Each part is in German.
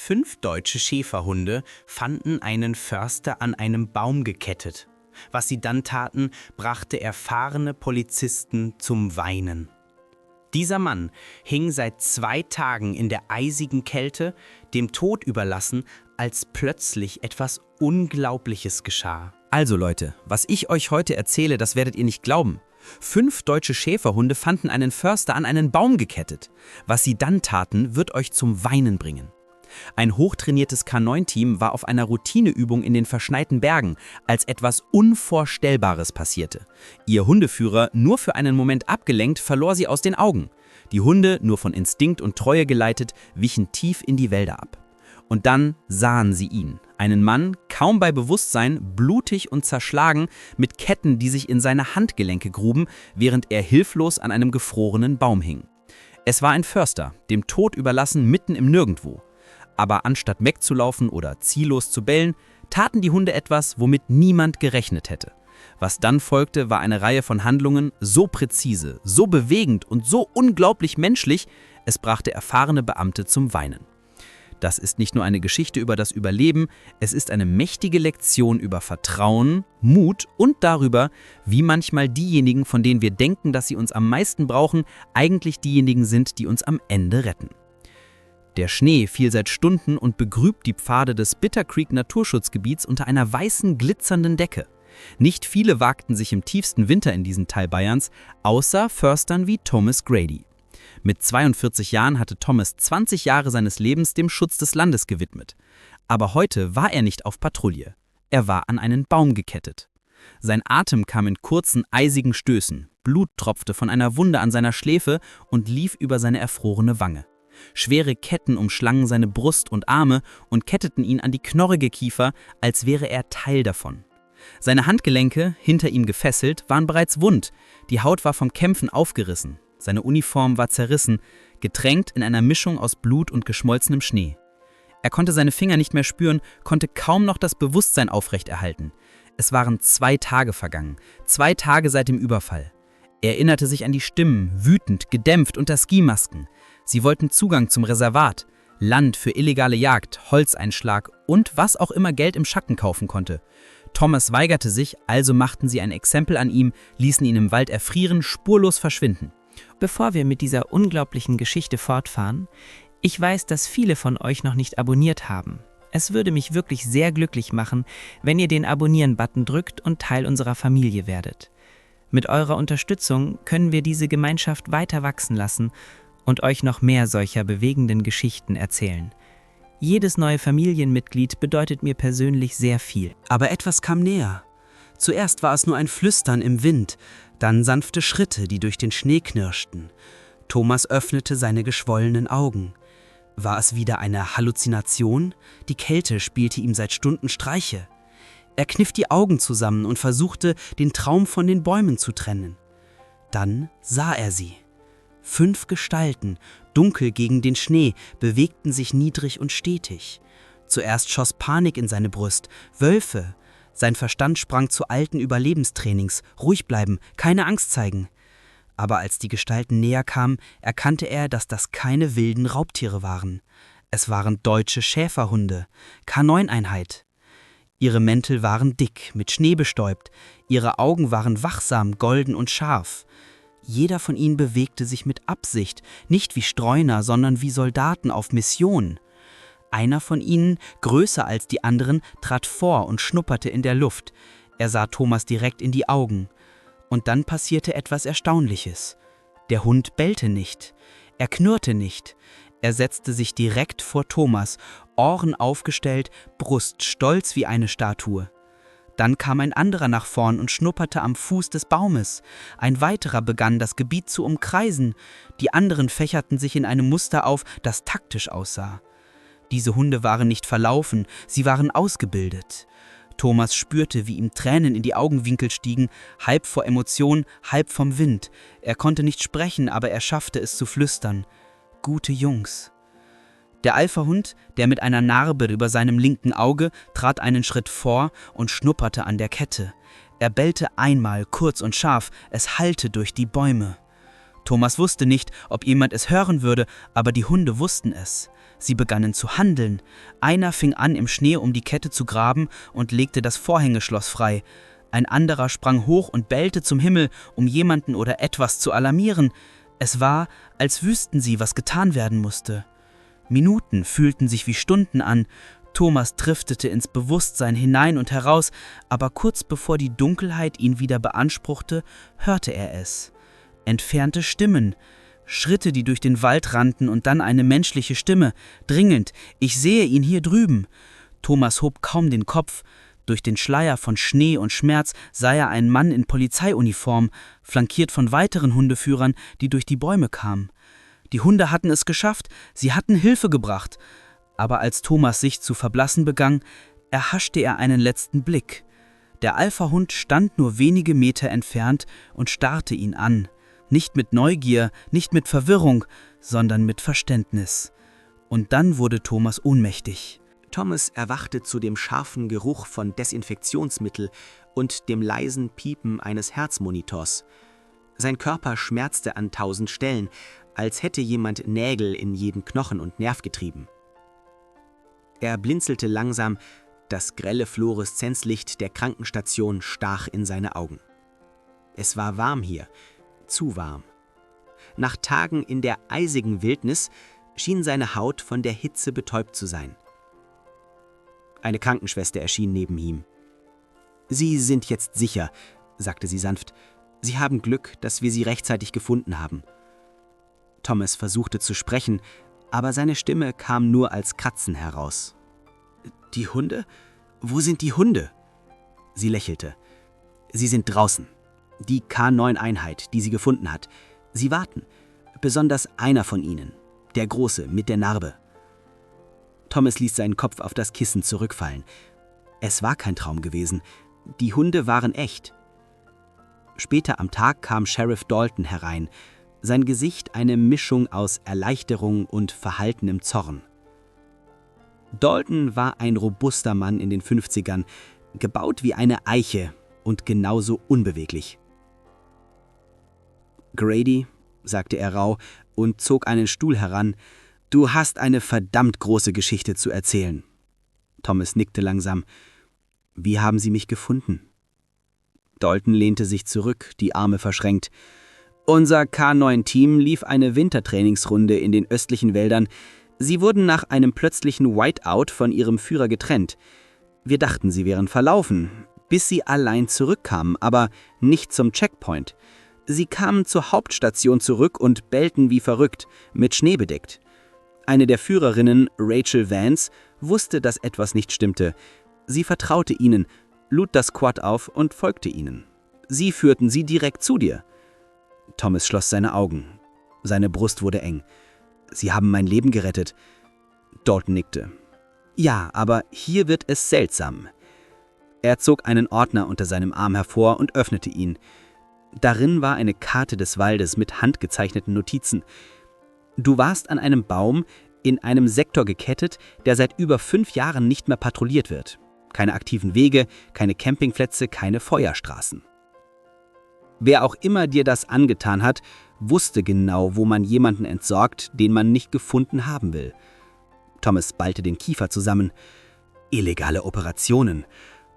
5 deutsche Schäferhunde fanden einen Förster an einem Baum gekettet. Was sie dann taten, brachte erfahrene Polizisten zum Weinen. Dieser Mann hing seit 2 Tagen in der eisigen Kälte, dem Tod überlassen, als plötzlich etwas Unglaubliches geschah. Also Leute, was ich euch heute erzähle, das werdet ihr nicht glauben. 5 deutsche Schäferhunde fanden einen Förster an einen Baum gekettet. Was sie dann taten, wird euch zum Weinen bringen. Ein hochtrainiertes K9-Team war auf einer Routineübung in den verschneiten Bergen, als etwas Unvorstellbares passierte. Ihr Hundeführer, nur für einen Moment abgelenkt, verlor sie aus den Augen. Die Hunde, nur von Instinkt und Treue geleitet, wichen tief in die Wälder ab. Und dann sahen sie ihn, einen Mann, kaum bei Bewusstsein, blutig und zerschlagen, mit Ketten, die sich in seine Handgelenke gruben, während er hilflos an einem gefrorenen Baum hing. Es war ein Förster, dem Tod überlassen mitten im Nirgendwo. Aber anstatt wegzulaufen oder ziellos zu bellen, taten die Hunde etwas, womit niemand gerechnet hätte. Was dann folgte, war eine Reihe von Handlungen, so präzise, so bewegend und so unglaublich menschlich, es brachte erfahrene Beamte zum Weinen. Das ist nicht nur eine Geschichte über das Überleben, es ist eine mächtige Lektion über Vertrauen, Mut und darüber, wie manchmal diejenigen, von denen wir denken, dass sie uns am meisten brauchen, eigentlich diejenigen sind, die uns am Ende retten. Der Schnee fiel seit Stunden und begrübt die Pfade des Bitter Creek Naturschutzgebiets unter einer weißen, glitzernden Decke. Nicht viele wagten sich im tiefsten Winter in diesen Teil Bayerns, außer Förstern wie Thomas Grady. Mit 42 Jahren hatte Thomas 20 Jahre seines Lebens dem Schutz des Landes gewidmet. Aber heute war er nicht auf Patrouille. Er war an einen Baum gekettet. Sein Atem kam in kurzen, eisigen Stößen, Blut tropfte von einer Wunde an seiner Schläfe und lief über seine erfrorene Wange. Schwere Ketten umschlangen seine Brust und Arme und ketteten ihn an die knorrige Kiefer, als wäre er Teil davon. Seine Handgelenke, hinter ihm gefesselt, waren bereits wund, die Haut war vom Kämpfen aufgerissen, seine Uniform war zerrissen, getränkt in einer Mischung aus Blut und geschmolzenem Schnee. Er konnte seine Finger nicht mehr spüren, konnte kaum noch das Bewusstsein aufrechterhalten. Es waren 2 Tage vergangen, 2 Tage seit dem Überfall. Er erinnerte sich an die Stimmen, wütend, gedämpft unter Skimasken. Sie wollten Zugang zum Reservat, Land für illegale Jagd, Holzeinschlag und was auch immer Geld im Schatten kaufen konnte. Thomas weigerte sich, also machten sie ein Exempel an ihm, ließen ihn im Wald erfrieren, spurlos verschwinden. Bevor wir mit dieser unglaublichen Geschichte fortfahren, ich weiß, dass viele von euch noch nicht abonniert haben. Es würde mich wirklich sehr glücklich machen, wenn ihr den Abonnieren-Button drückt und Teil unserer Familie werdet. Mit eurer Unterstützung können wir diese Gemeinschaft weiter wachsen lassen und euch noch mehr solcher bewegenden Geschichten erzählen. Jedes neue Familienmitglied bedeutet mir persönlich sehr viel. Aber etwas kam näher. Zuerst war es nur ein Flüstern im Wind, dann sanfte Schritte, die durch den Schnee knirschten. Thomas öffnete seine geschwollenen Augen. War es wieder eine Halluzination? Die Kälte spielte ihm seit Stunden Streiche. Er kniff die Augen zusammen und versuchte, den Traum von den Bäumen zu trennen. Dann sah er sie. 5 Gestalten, dunkel gegen den Schnee, bewegten sich niedrig und stetig. Zuerst schoss Panik in seine Brust. Wölfe. Sein Verstand sprang zu alten Überlebenstrainings. Ruhig bleiben, keine Angst zeigen. Aber als die Gestalten näher kamen, erkannte er, dass das keine wilden Raubtiere waren. Es waren deutsche Schäferhunde, K9-Einheit. Ihre Mäntel waren dick, mit Schnee bestäubt. Ihre Augen waren wachsam, golden und scharf. Jeder von ihnen bewegte sich mit Absicht, nicht wie Streuner, sondern wie Soldaten auf Mission. Einer von ihnen, größer als die anderen, trat vor und schnupperte in der Luft. Er sah Thomas direkt in die Augen. Und dann passierte etwas Erstaunliches. Der Hund bellte nicht. Er knurrte nicht. Er setzte sich direkt vor Thomas, Ohren aufgestellt, Brust stolz wie eine Statue. Dann kam ein anderer nach vorn und schnupperte am Fuß des Baumes. Ein weiterer begann, das Gebiet zu umkreisen. Die anderen fächerten sich in einem Muster auf, das taktisch aussah. Diese Hunde waren nicht verlaufen, sie waren ausgebildet. Thomas spürte, wie ihm Tränen in die Augenwinkel stiegen, halb vor Emotion, halb vom Wind. Er konnte nicht sprechen, aber er schaffte es zu flüstern. Gute Jungs. Der Alpha-Hund, der mit einer Narbe über seinem linken Auge, trat einen Schritt vor und schnupperte an der Kette. Er bellte einmal, kurz und scharf, es hallte durch die Bäume. Thomas wusste nicht, ob jemand es hören würde, aber die Hunde wussten es. Sie begannen zu handeln. Einer fing an, im Schnee um die Kette zu graben und legte das Vorhängeschloss frei. Ein anderer sprang hoch und bellte zum Himmel, um jemanden oder etwas zu alarmieren. Es war, als wüssten sie, was getan werden musste. Minuten fühlten sich wie Stunden an. Thomas driftete ins Bewusstsein hinein und heraus, aber kurz bevor die Dunkelheit ihn wieder beanspruchte, hörte er es. Entfernte Stimmen, Schritte, die durch den Wald rannten und dann eine menschliche Stimme, dringend: »Ich sehe ihn hier drüben.« Thomas hob kaum den Kopf. Durch den Schleier von Schnee und Schmerz sah er einen Mann in Polizeiuniform, flankiert von weiteren Hundeführern, die durch die Bäume kamen. Die Hunde hatten es geschafft, sie hatten Hilfe gebracht. Aber als Thomas sich zu verblassen begann, erhaschte er einen letzten Blick. Der Alpha-Hund stand nur wenige Meter entfernt und starrte ihn an. Nicht mit Neugier, nicht mit Verwirrung, sondern mit Verständnis. Und dann wurde Thomas ohnmächtig. Thomas erwachte zu dem scharfen Geruch von Desinfektionsmittel und dem leisen Piepen eines Herzmonitors. Sein Körper schmerzte an 1000 Stellen, als hätte jemand Nägel in jeden Knochen und Nerv getrieben. Er blinzelte langsam, das grelle Fluoreszenzlicht der Krankenstation stach in seine Augen. Es war warm hier, zu warm. Nach Tagen in der eisigen Wildnis schien seine Haut von der Hitze betäubt zu sein. Eine Krankenschwester erschien neben ihm. »Sie sind jetzt sicher«, sagte sie sanft. »Sie haben Glück, dass wir Sie rechtzeitig gefunden haben.« Thomas versuchte zu sprechen, aber seine Stimme kam nur als Kratzen heraus. »Die Hunde? Wo sind die Hunde?« Sie lächelte. »Sie sind draußen. Die K9-Einheit, die sie gefunden hat. Sie warten. Besonders einer von ihnen. Der Große mit der Narbe.« Thomas ließ seinen Kopf auf das Kissen zurückfallen. Es war kein Traum gewesen. Die Hunde waren echt. Später am Tag kam Sheriff Dalton herein. Sein Gesicht eine Mischung aus Erleichterung und verhaltenem Zorn. Dalton war ein robuster Mann in den 50ern, gebaut wie eine Eiche und genauso unbeweglich. »Grady«, sagte er rauh und zog einen Stuhl heran, »du hast eine verdammt große Geschichte zu erzählen.« Thomas nickte langsam. »Wie haben Sie mich gefunden?« Dalton lehnte sich zurück, die Arme verschränkt. »Unser K9-Team lief eine Wintertrainingsrunde in den östlichen Wäldern. Sie wurden nach einem plötzlichen Whiteout von ihrem Führer getrennt. Wir dachten, sie wären verlaufen, bis sie allein zurückkamen, aber nicht zum Checkpoint. Sie kamen zur Hauptstation zurück und bellten wie verrückt, mit Schnee bedeckt. Eine der Führerinnen, Rachel Vance, wusste, dass etwas nicht stimmte. Sie vertraute ihnen, lud das Quad auf und folgte ihnen. Sie führten sie direkt zu dir.« Thomas schloss seine Augen. Seine Brust wurde eng. »Sie haben mein Leben gerettet.« Dalton nickte. »Ja, aber hier wird es seltsam.« Er zog einen Ordner unter seinem Arm hervor und öffnete ihn. Darin war eine Karte des Waldes mit handgezeichneten Notizen. »Du warst an einem Baum in einem Sektor gekettet, der seit über 5 Jahren nicht mehr patrouilliert wird. Keine aktiven Wege, keine Campingplätze, keine Feuerstraßen. Wer auch immer dir das angetan hat, wusste genau, wo man jemanden entsorgt, den man nicht gefunden haben will.« Thomas ballte den Kiefer zusammen. »Illegale Operationen.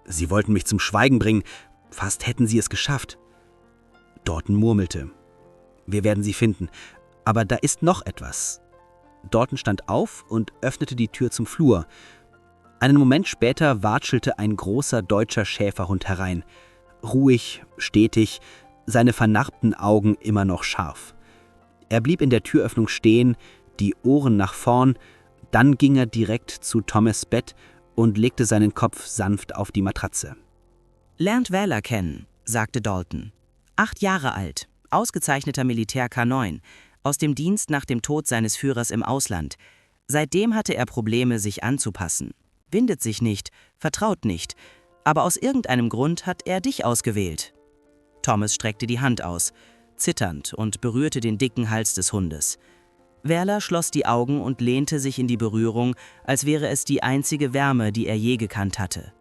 Sie wollten mich zum Schweigen bringen. Fast hätten sie es geschafft.« Dalton murmelte. »Wir werden sie finden. Aber da ist noch etwas.« Dalton stand auf und öffnete die Tür zum Flur. Einen Moment später watschelte ein großer deutscher Schäferhund herein. Ruhig, stetig, seine vernarbten Augen immer noch scharf. Er blieb in der Türöffnung stehen, die Ohren nach vorn, dann ging er direkt zu Thomas' Bett und legte seinen Kopf sanft auf die Matratze. »Lernt Wähler kennen«, sagte Dalton. 8 Jahre alt, ausgezeichneter Militär K9, aus dem Dienst nach dem Tod seines Führers im Ausland. Seitdem hatte er Probleme, sich anzupassen. Windet sich nicht, vertraut nicht, aber aus irgendeinem Grund hat er dich ausgewählt.« Thomas streckte die Hand aus, zitternd, und berührte den dicken Hals des Hundes. Wähler schloss die Augen und lehnte sich in die Berührung, als wäre es die einzige Wärme, die er je gekannt hatte.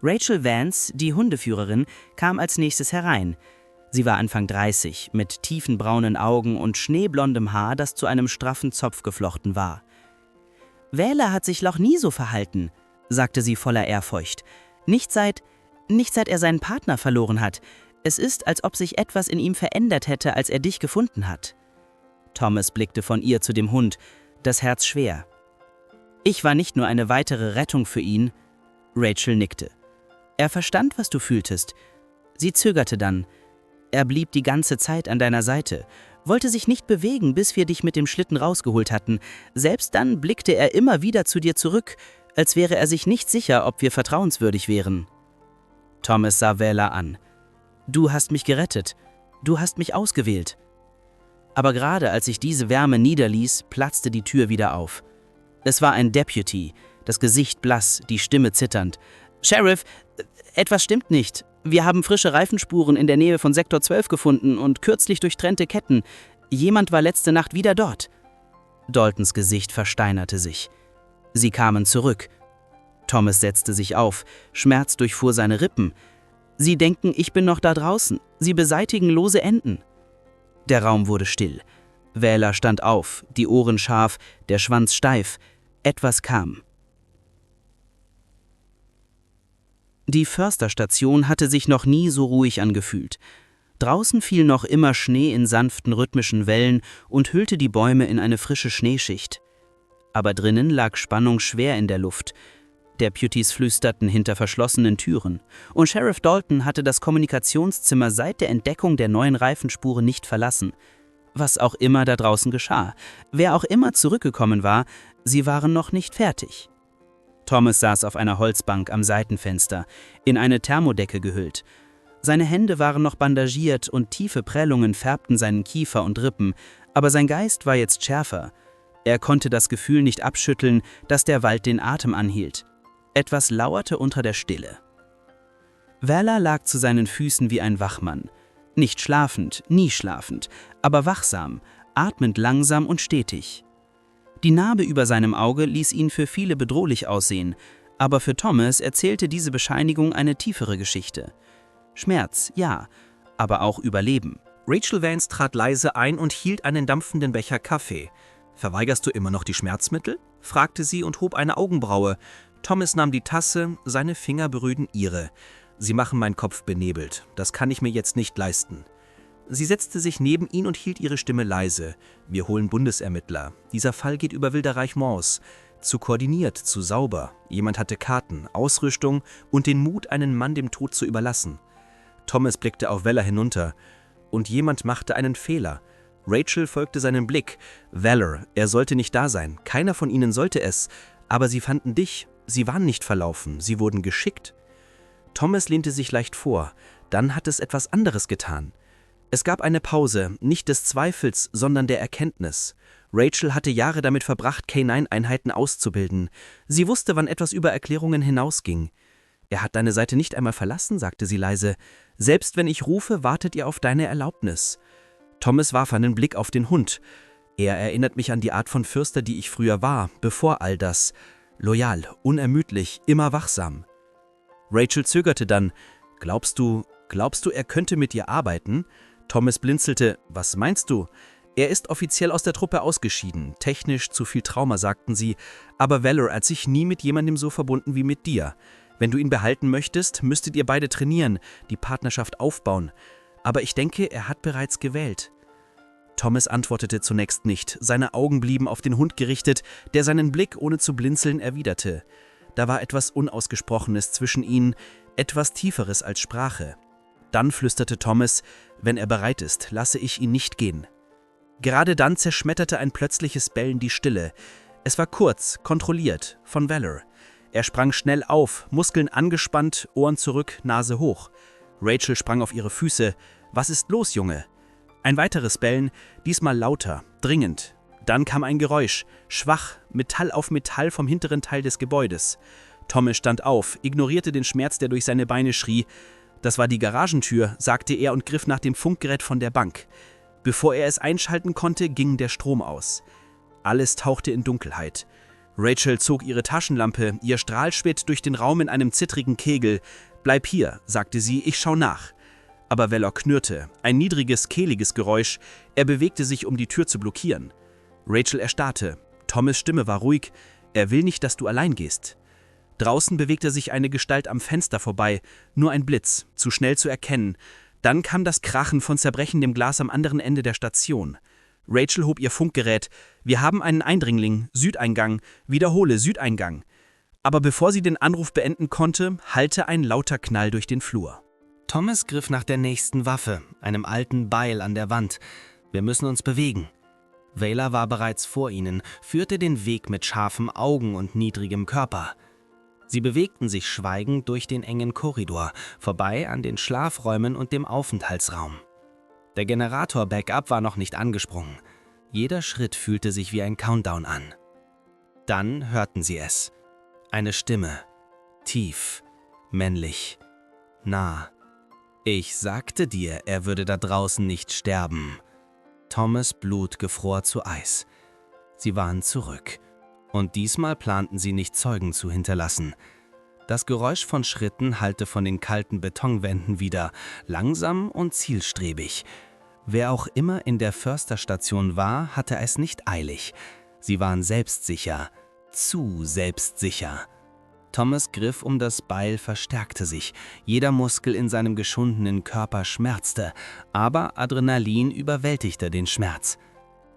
Rachel Vance, die Hundeführerin, kam als nächstes herein. Sie war Anfang 30, mit tiefen braunen Augen und schneeblondem Haar, das zu einem straffen Zopf geflochten war. Wähler hat sich noch nie so verhalten, sagte sie voller Ehrfurcht. Nicht seit er seinen Partner verloren hat. Es ist, als ob sich etwas in ihm verändert hätte, als er dich gefunden hat. Thomas blickte von ihr zu dem Hund, das Herz schwer. Ich war nicht nur eine weitere Rettung für ihn. Rachel nickte. Er verstand, was du fühltest. Sie zögerte dann. Er blieb die ganze Zeit an deiner Seite, wollte sich nicht bewegen, bis wir dich mit dem Schlitten rausgeholt hatten. Selbst dann blickte er immer wieder zu dir zurück, als wäre er sich nicht sicher, ob wir vertrauenswürdig wären. Thomas sah Wähler an. Du hast mich gerettet. Du hast mich ausgewählt. Aber gerade als sich diese Wärme niederließ, platzte die Tür wieder auf. Es war ein Deputy, das Gesicht blass, die Stimme zitternd. »Sheriff, etwas stimmt nicht. Wir haben frische Reifenspuren in der Nähe von Sektor 12 gefunden und kürzlich durchtrennte Ketten. Jemand war letzte Nacht wieder dort.« Daltons Gesicht versteinerte sich. Sie kamen zurück. Thomas setzte sich auf, Schmerz durchfuhr seine Rippen. »Sie denken, ich bin noch da draußen. Sie beseitigen lose Enden.« Der Raum wurde still. Wähler stand auf, die Ohren scharf, der Schwanz steif. Etwas kam. Die Försterstation hatte sich noch nie so ruhig angefühlt. Draußen fiel noch immer Schnee in sanften rhythmischen Wellen und hüllte die Bäume in eine frische Schneeschicht. Aber drinnen lag Spannung schwer in der Luft. Deputies flüsterten hinter verschlossenen Türen. Und Sheriff Dalton hatte das Kommunikationszimmer seit der Entdeckung der neuen Reifenspuren nicht verlassen. Was auch immer da draußen geschah, wer auch immer zurückgekommen war, sie waren noch nicht fertig. Thomas saß auf einer Holzbank am Seitenfenster, in eine Thermodecke gehüllt. Seine Hände waren noch bandagiert und tiefe Prellungen färbten seinen Kiefer und Rippen, aber sein Geist war jetzt schärfer. Er konnte das Gefühl nicht abschütteln, dass der Wald den Atem anhielt. Etwas lauerte unter der Stille. Wähler lag zu seinen Füßen wie ein Wachmann. Nicht schlafend, nie schlafend, aber wachsam, atmend langsam und stetig. Die Narbe über seinem Auge ließ ihn für viele bedrohlich aussehen, aber für Thomas erzählte diese Bescheinigung eine tiefere Geschichte. Schmerz, ja, aber auch Überleben. Rachel Vance trat leise ein und hielt einen dampfenden Becher Kaffee. »Verweigerst du immer noch die Schmerzmittel?« fragte sie und hob eine Augenbraue. Thomas nahm die Tasse, seine Finger berührten ihre. »Sie machen meinen Kopf benebelt. Das kann ich mir jetzt nicht leisten.« Sie setzte sich neben ihn und hielt ihre Stimme leise. »Wir holen Bundesermittler. Dieser Fall geht über Wilderreich Mons. Zu koordiniert, zu sauber. Jemand hatte Karten, Ausrüstung und den Mut, einen Mann dem Tod zu überlassen.« Thomas blickte auf Wähler hinunter. »Und jemand machte einen Fehler.« Rachel folgte seinem Blick. »Valor, er sollte nicht da sein. Keiner von ihnen sollte es. Aber sie fanden dich. Sie waren nicht verlaufen. Sie wurden geschickt.« Thomas lehnte sich leicht vor. Dann hat es etwas anderes getan. Es gab eine Pause, nicht des Zweifels, sondern der Erkenntnis. Rachel hatte Jahre damit verbracht, K9-Einheiten auszubilden. Sie wusste, wann etwas über Erklärungen hinausging. »Er hat deine Seite nicht einmal verlassen«, sagte sie leise. »Selbst wenn ich rufe, wartet ihr auf deine Erlaubnis.« Thomas warf einen Blick auf den Hund. »Er erinnert mich an die Art von Fürster, die ich früher war, bevor all das. Loyal, unermüdlich, immer wachsam.« Rachel zögerte dann. Glaubst du, er könnte mit dir arbeiten?« Thomas blinzelte. »Was meinst du?« »Er ist offiziell aus der Truppe ausgeschieden. Technisch zu viel Trauma, sagten sie. Aber Valor hat sich nie mit jemandem so verbunden wie mit dir. Wenn du ihn behalten möchtest, müsstet ihr beide trainieren, die Partnerschaft aufbauen. Aber ich denke, er hat bereits gewählt.« Thomas antwortete zunächst nicht. Seine Augen blieben auf den Hund gerichtet, der seinen Blick ohne zu blinzeln erwiderte. Da war etwas Unausgesprochenes zwischen ihnen, etwas Tieferes als Sprache. Dann flüsterte Thomas, »Wenn er bereit ist, lasse ich ihn nicht gehen.« Gerade dann zerschmetterte ein plötzliches Bellen die Stille. Es war kurz, kontrolliert, von Valor. Er sprang schnell auf, Muskeln angespannt, Ohren zurück, Nase hoch. Rachel sprang auf ihre Füße. »Was ist los, Junge?« Ein weiteres Bellen, diesmal lauter, dringend. Dann kam ein Geräusch, schwach, Metall auf Metall vom hinteren Teil des Gebäudes. Thomas stand auf, ignorierte den Schmerz, der durch seine Beine schrie. »Das war die Garagentür«, sagte er und griff nach dem Funkgerät von der Bank. Bevor er es einschalten konnte, ging der Strom aus. Alles tauchte in Dunkelheit. Rachel zog ihre Taschenlampe, ihr Strahl schwirrt durch den Raum in einem zittrigen Kegel. »Bleib hier«, sagte sie, »ich schau nach.« Aber Valor knurrte, ein niedriges, kehliges Geräusch. Er bewegte sich, um die Tür zu blockieren. Rachel erstarrte. Thomas' Stimme war ruhig. Er will nicht, dass du allein gehst. Draußen bewegte sich eine Gestalt am Fenster vorbei, nur ein Blitz, zu schnell zu erkennen. Dann kam das Krachen von zerbrechendem Glas am anderen Ende der Station. Rachel hob ihr Funkgerät. Wir haben einen Eindringling, Südeingang, wiederhole, Südeingang. Aber bevor sie den Anruf beenden konnte, hallte ein lauter Knall durch den Flur. Thomas griff nach der nächsten Waffe, einem alten Beil an der Wand. Wir müssen uns bewegen. Wähler war bereits vor ihnen, führte den Weg mit scharfen Augen und niedrigem Körper. Sie bewegten sich schweigend durch den engen Korridor, vorbei an den Schlafräumen und dem Aufenthaltsraum. Der Generator-Backup war noch nicht angesprungen. Jeder Schritt fühlte sich wie ein Countdown an. Dann hörten sie es. Eine Stimme. Tief, männlich, nah. Ich sagte dir, er würde da draußen nicht sterben. Thomas' Blut gefror zu Eis. Sie waren zurück. Und diesmal planten sie nicht Zeugen zu hinterlassen. Das Geräusch von Schritten hallte von den kalten Betonwänden wieder, langsam und zielstrebig. Wer auch immer in der Försterstation war, hatte es nicht eilig. Sie waren selbstsicher, zu selbstsicher. Thomas' Griff um das Beil verstärkte sich. Jeder Muskel in seinem geschundenen Körper schmerzte, aber Adrenalin überwältigte den Schmerz.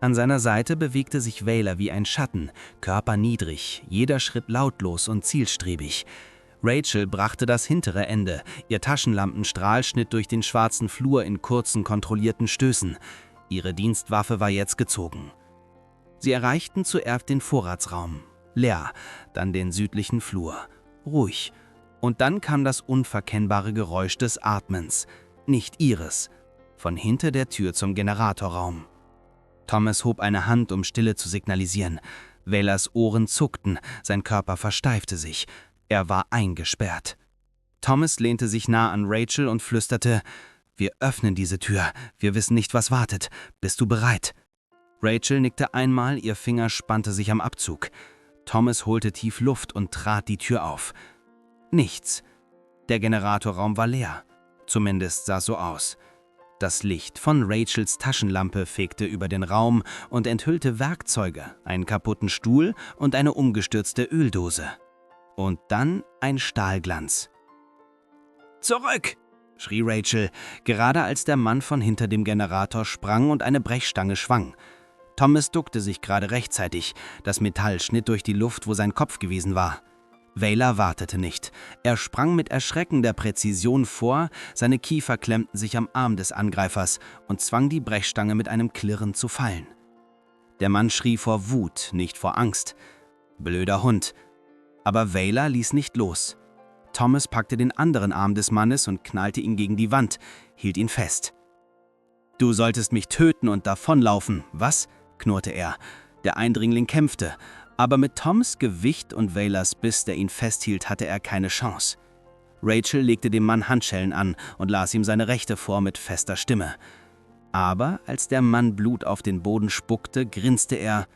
An seiner Seite bewegte sich Wähler wie ein Schatten, Körper niedrig, jeder Schritt lautlos und zielstrebig. Rachel brachte das hintere Ende. Ihr Taschenlampenstrahl schnitt durch den schwarzen Flur in kurzen, kontrollierten Stößen. Ihre Dienstwaffe war jetzt gezogen. Sie erreichten zuerst den Vorratsraum. Leer, dann den südlichen Flur. Ruhig. Und dann kam das unverkennbare Geräusch des Atmens. Nicht ihres. Von hinter der Tür zum Generatorraum. Thomas hob eine Hand, um Stille zu signalisieren. Wählers Ohren zuckten, sein Körper versteifte sich. Er war eingesperrt. Thomas lehnte sich nah an Rachel und flüsterte: Wir öffnen diese Tür. Wir wissen nicht, was wartet. Bist du bereit? Rachel nickte einmal, ihr Finger spannte sich am Abzug. Thomas holte tief Luft und trat die Tür auf. Nichts. Der Generatorraum war leer. Zumindest sah es so aus. Das Licht von Rachels Taschenlampe fegte über den Raum und enthüllte Werkzeuge, einen kaputten Stuhl und eine umgestürzte Öldose. Und dann ein Stahlglanz. »Zurück!« schrie Rachel, gerade als der Mann von hinter dem Generator sprang und eine Brechstange schwang. Thomas duckte sich gerade rechtzeitig. Das Metall schnitt durch die Luft, wo sein Kopf gewesen war. Wähler wartete nicht. Er sprang mit erschreckender Präzision vor, seine Kiefer klemmten sich am Arm des Angreifers und zwang die Brechstange mit einem Klirren zu fallen. Der Mann schrie vor Wut, nicht vor Angst. Blöder Hund. Aber Wähler ließ nicht los. Thomas packte den anderen Arm des Mannes und knallte ihn gegen die Wand, hielt ihn fest. »Du solltest mich töten und davonlaufen, was?« knurrte er. Der Eindringling kämpfte. Aber mit Toms Gewicht und Wählers Biss, der ihn festhielt, hatte er keine Chance. Rachel legte dem Mann Handschellen an und las ihm seine Rechte vor mit fester Stimme. Aber als der Mann Blut auf den Boden spuckte, grinste er.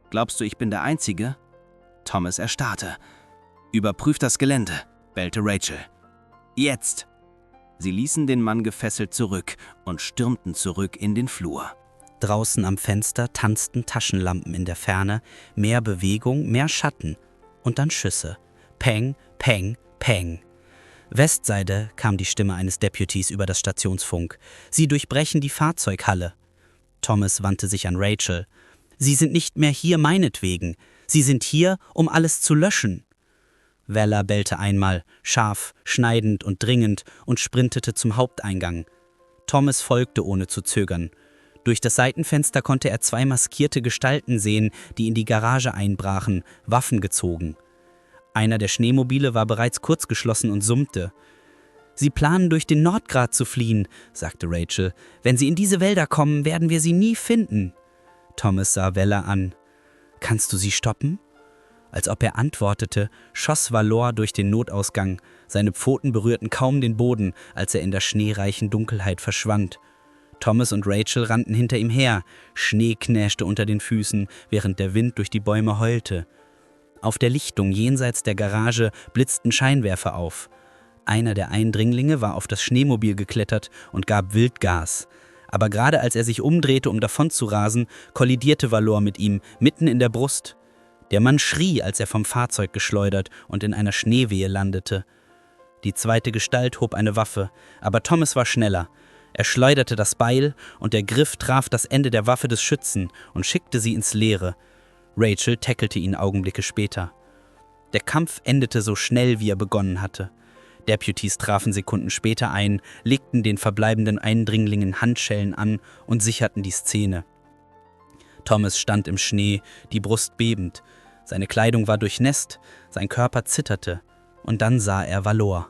»Glaubst du, ich bin der Einzige?« Thomas erstarrte. »Überprüf das Gelände«, bellte Rachel. »Jetzt!« Sie ließen den Mann gefesselt zurück und stürmten zurück in den Flur. Draußen am Fenster tanzten Taschenlampen in der Ferne, mehr Bewegung, mehr Schatten und dann Schüsse. Peng, peng, peng. Westseite kam die Stimme eines Deputies über das Stationsfunk. Sie durchbrechen die Fahrzeughalle. Thomas wandte sich an Rachel. Sie sind nicht mehr hier meinetwegen. Sie sind hier, um alles zu löschen. Wähler bellte einmal, scharf, schneidend und dringend und sprintete zum Haupteingang. Thomas folgte ohne zu zögern. Durch das Seitenfenster konnte er 2 maskierte Gestalten sehen, die in die Garage einbrachen, Waffen gezogen. Einer der Schneemobile war bereits kurzgeschlossen und summte. »Sie planen, durch den Nordgrat zu fliehen«, sagte Rachel. »Wenn sie in diese Wälder kommen, werden wir sie nie finden.« Thomas sah Wähler an. »Kannst du sie stoppen?« Als ob er antwortete, schoss Valor durch den Notausgang. Seine Pfoten berührten kaum den Boden, als er in der schneereichen Dunkelheit verschwand. Thomas und Rachel rannten hinter ihm her. Schnee knäschte unter den Füßen, während der Wind durch die Bäume heulte. Auf der Lichtung jenseits der Garage blitzten Scheinwerfer auf. Einer der Eindringlinge war auf das Schneemobil geklettert und gab Wildgas. Aber gerade als er sich umdrehte, um davon zu rasen, kollidierte Valor mit ihm, mitten in der Brust. Der Mann schrie, als er vom Fahrzeug geschleudert und in einer Schneewehe landete. Die zweite Gestalt hob eine Waffe, aber Thomas war schneller. Er schleuderte das Beil und der Griff traf das Ende der Waffe des Schützen und schickte sie ins Leere. Rachel tackelte ihn Augenblicke später. Der Kampf endete so schnell, wie er begonnen hatte. Deputies trafen Sekunden später ein, legten den verbleibenden Eindringlingen Handschellen an und sicherten die Szene. Thomas stand im Schnee, die Brust bebend. Seine Kleidung war durchnässt, sein Körper zitterte. Und dann sah er Valor.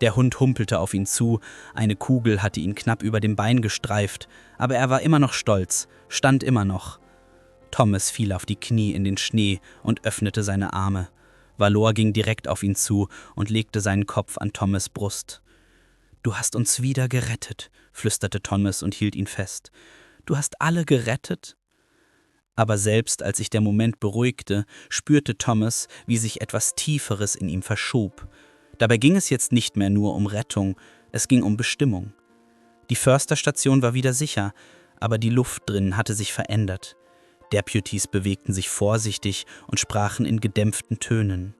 Der Hund humpelte auf ihn zu, eine Kugel hatte ihn knapp über dem Bein gestreift, aber er war immer noch stolz, stand immer noch. Thomas fiel auf die Knie in den Schnee und öffnete seine Arme. Valor ging direkt auf ihn zu und legte seinen Kopf an Thomas' Brust. »Du hast uns wieder gerettet«, flüsterte Thomas und hielt ihn fest. »Du hast alle gerettet?« Aber selbst als sich der Moment beruhigte, spürte Thomas, wie sich etwas Tieferes in ihm verschob. Dabei ging es jetzt nicht mehr nur um Rettung, es ging um Bestimmung. Die Försterstation war wieder sicher, aber die Luft drin hatte sich verändert. Deputies bewegten sich vorsichtig und sprachen in gedämpften Tönen.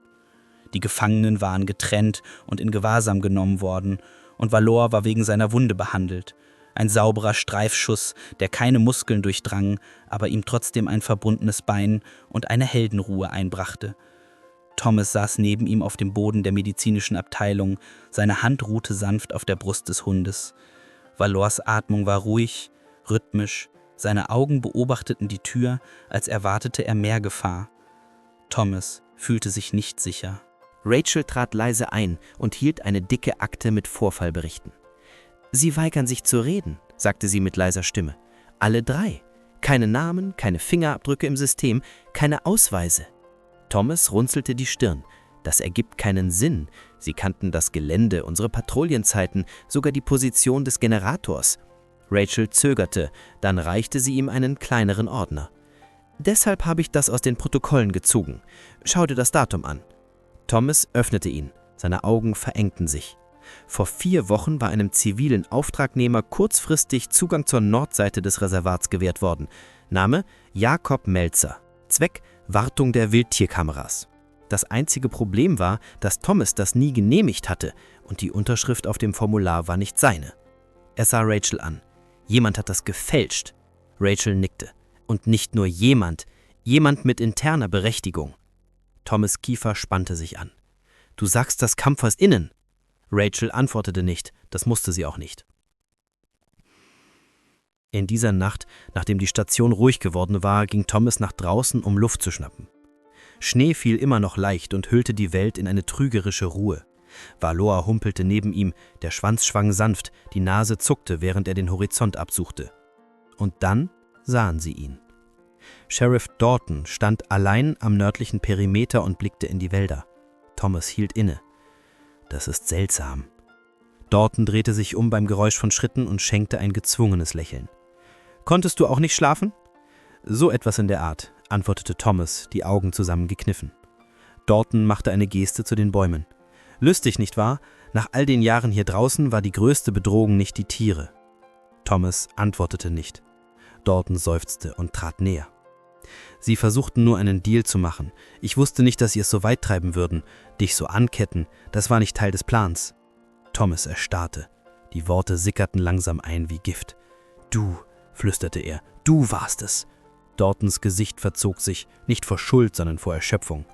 Die Gefangenen waren getrennt und in Gewahrsam genommen worden, und Valor war wegen seiner Wunde behandelt. Ein sauberer Streifschuss, der keine Muskeln durchdrang, aber ihm trotzdem ein verbundenes Bein und eine Heldenruhe einbrachte. Thomas saß neben ihm auf dem Boden der medizinischen Abteilung, seine Hand ruhte sanft auf der Brust des Hundes. Valors Atmung war ruhig, rhythmisch, seine Augen beobachteten die Tür, als erwartete er mehr Gefahr. Thomas fühlte sich nicht sicher. Rachel trat leise ein und hielt eine dicke Akte mit Vorfallberichten. »Sie weigern sich zu reden«, sagte sie mit leiser Stimme. »Alle drei. Keine Namen, keine Fingerabdrücke im System, keine Ausweise.« Thomas runzelte die Stirn. »Das ergibt keinen Sinn. Sie kannten das Gelände, unsere Patrouillenzeiten, sogar die Position des Generators.« Rachel zögerte, dann reichte sie ihm einen kleineren Ordner. »Deshalb habe ich das aus den Protokollen gezogen. Schau dir das Datum an.« Thomas öffnete ihn. Seine Augen verengten sich. Vor 4 Wochen war einem zivilen Auftragnehmer kurzfristig Zugang zur Nordseite des Reservats gewährt worden. Name: Jakob Melzer. Zweck: Wartung der Wildtierkameras. Das einzige Problem war, dass Thomas das nie genehmigt hatte und die Unterschrift auf dem Formular war nicht seine. Er sah Rachel an. Jemand hat das gefälscht. Rachel nickte. Und nicht nur jemand mit interner Berechtigung. Thomas' Kiefer spannte sich an. »Du sagst, das kam aus innen?« Rachel antwortete nicht, das musste sie auch nicht. In dieser Nacht, nachdem die Station ruhig geworden war, ging Thomas nach draußen, um Luft zu schnappen. Schnee fiel immer noch leicht und hüllte die Welt in eine trügerische Ruhe. Valor humpelte neben ihm, der Schwanz schwang sanft, die Nase zuckte, während er den Horizont absuchte. Und dann sahen sie ihn. Sheriff Dalton stand allein am nördlichen Perimeter und blickte in die Wälder. Thomas hielt inne. Das ist seltsam. Dalton drehte sich um beim Geräusch von Schritten und schenkte ein gezwungenes Lächeln. »Konntest du auch nicht schlafen?« »So etwas in der Art«, antwortete Thomas, die Augen zusammengekniffen. Dalton machte eine Geste zu den Bäumen. »Lustig, nicht wahr? Nach all den Jahren hier draußen war die größte Bedrohung nicht die Tiere.« Thomas antwortete nicht. Dalton seufzte und trat näher. »Sie versuchten nur einen Deal zu machen. Ich wusste nicht, dass sie es so weit treiben würden. Dich so anketten, das war nicht Teil des Plans.« Thomas erstarrte. Die Worte sickerten langsam ein wie Gift. »Du«, flüsterte er, »du warst es.« Daltons Gesicht verzog sich, nicht vor Schuld, sondern vor Erschöpfung.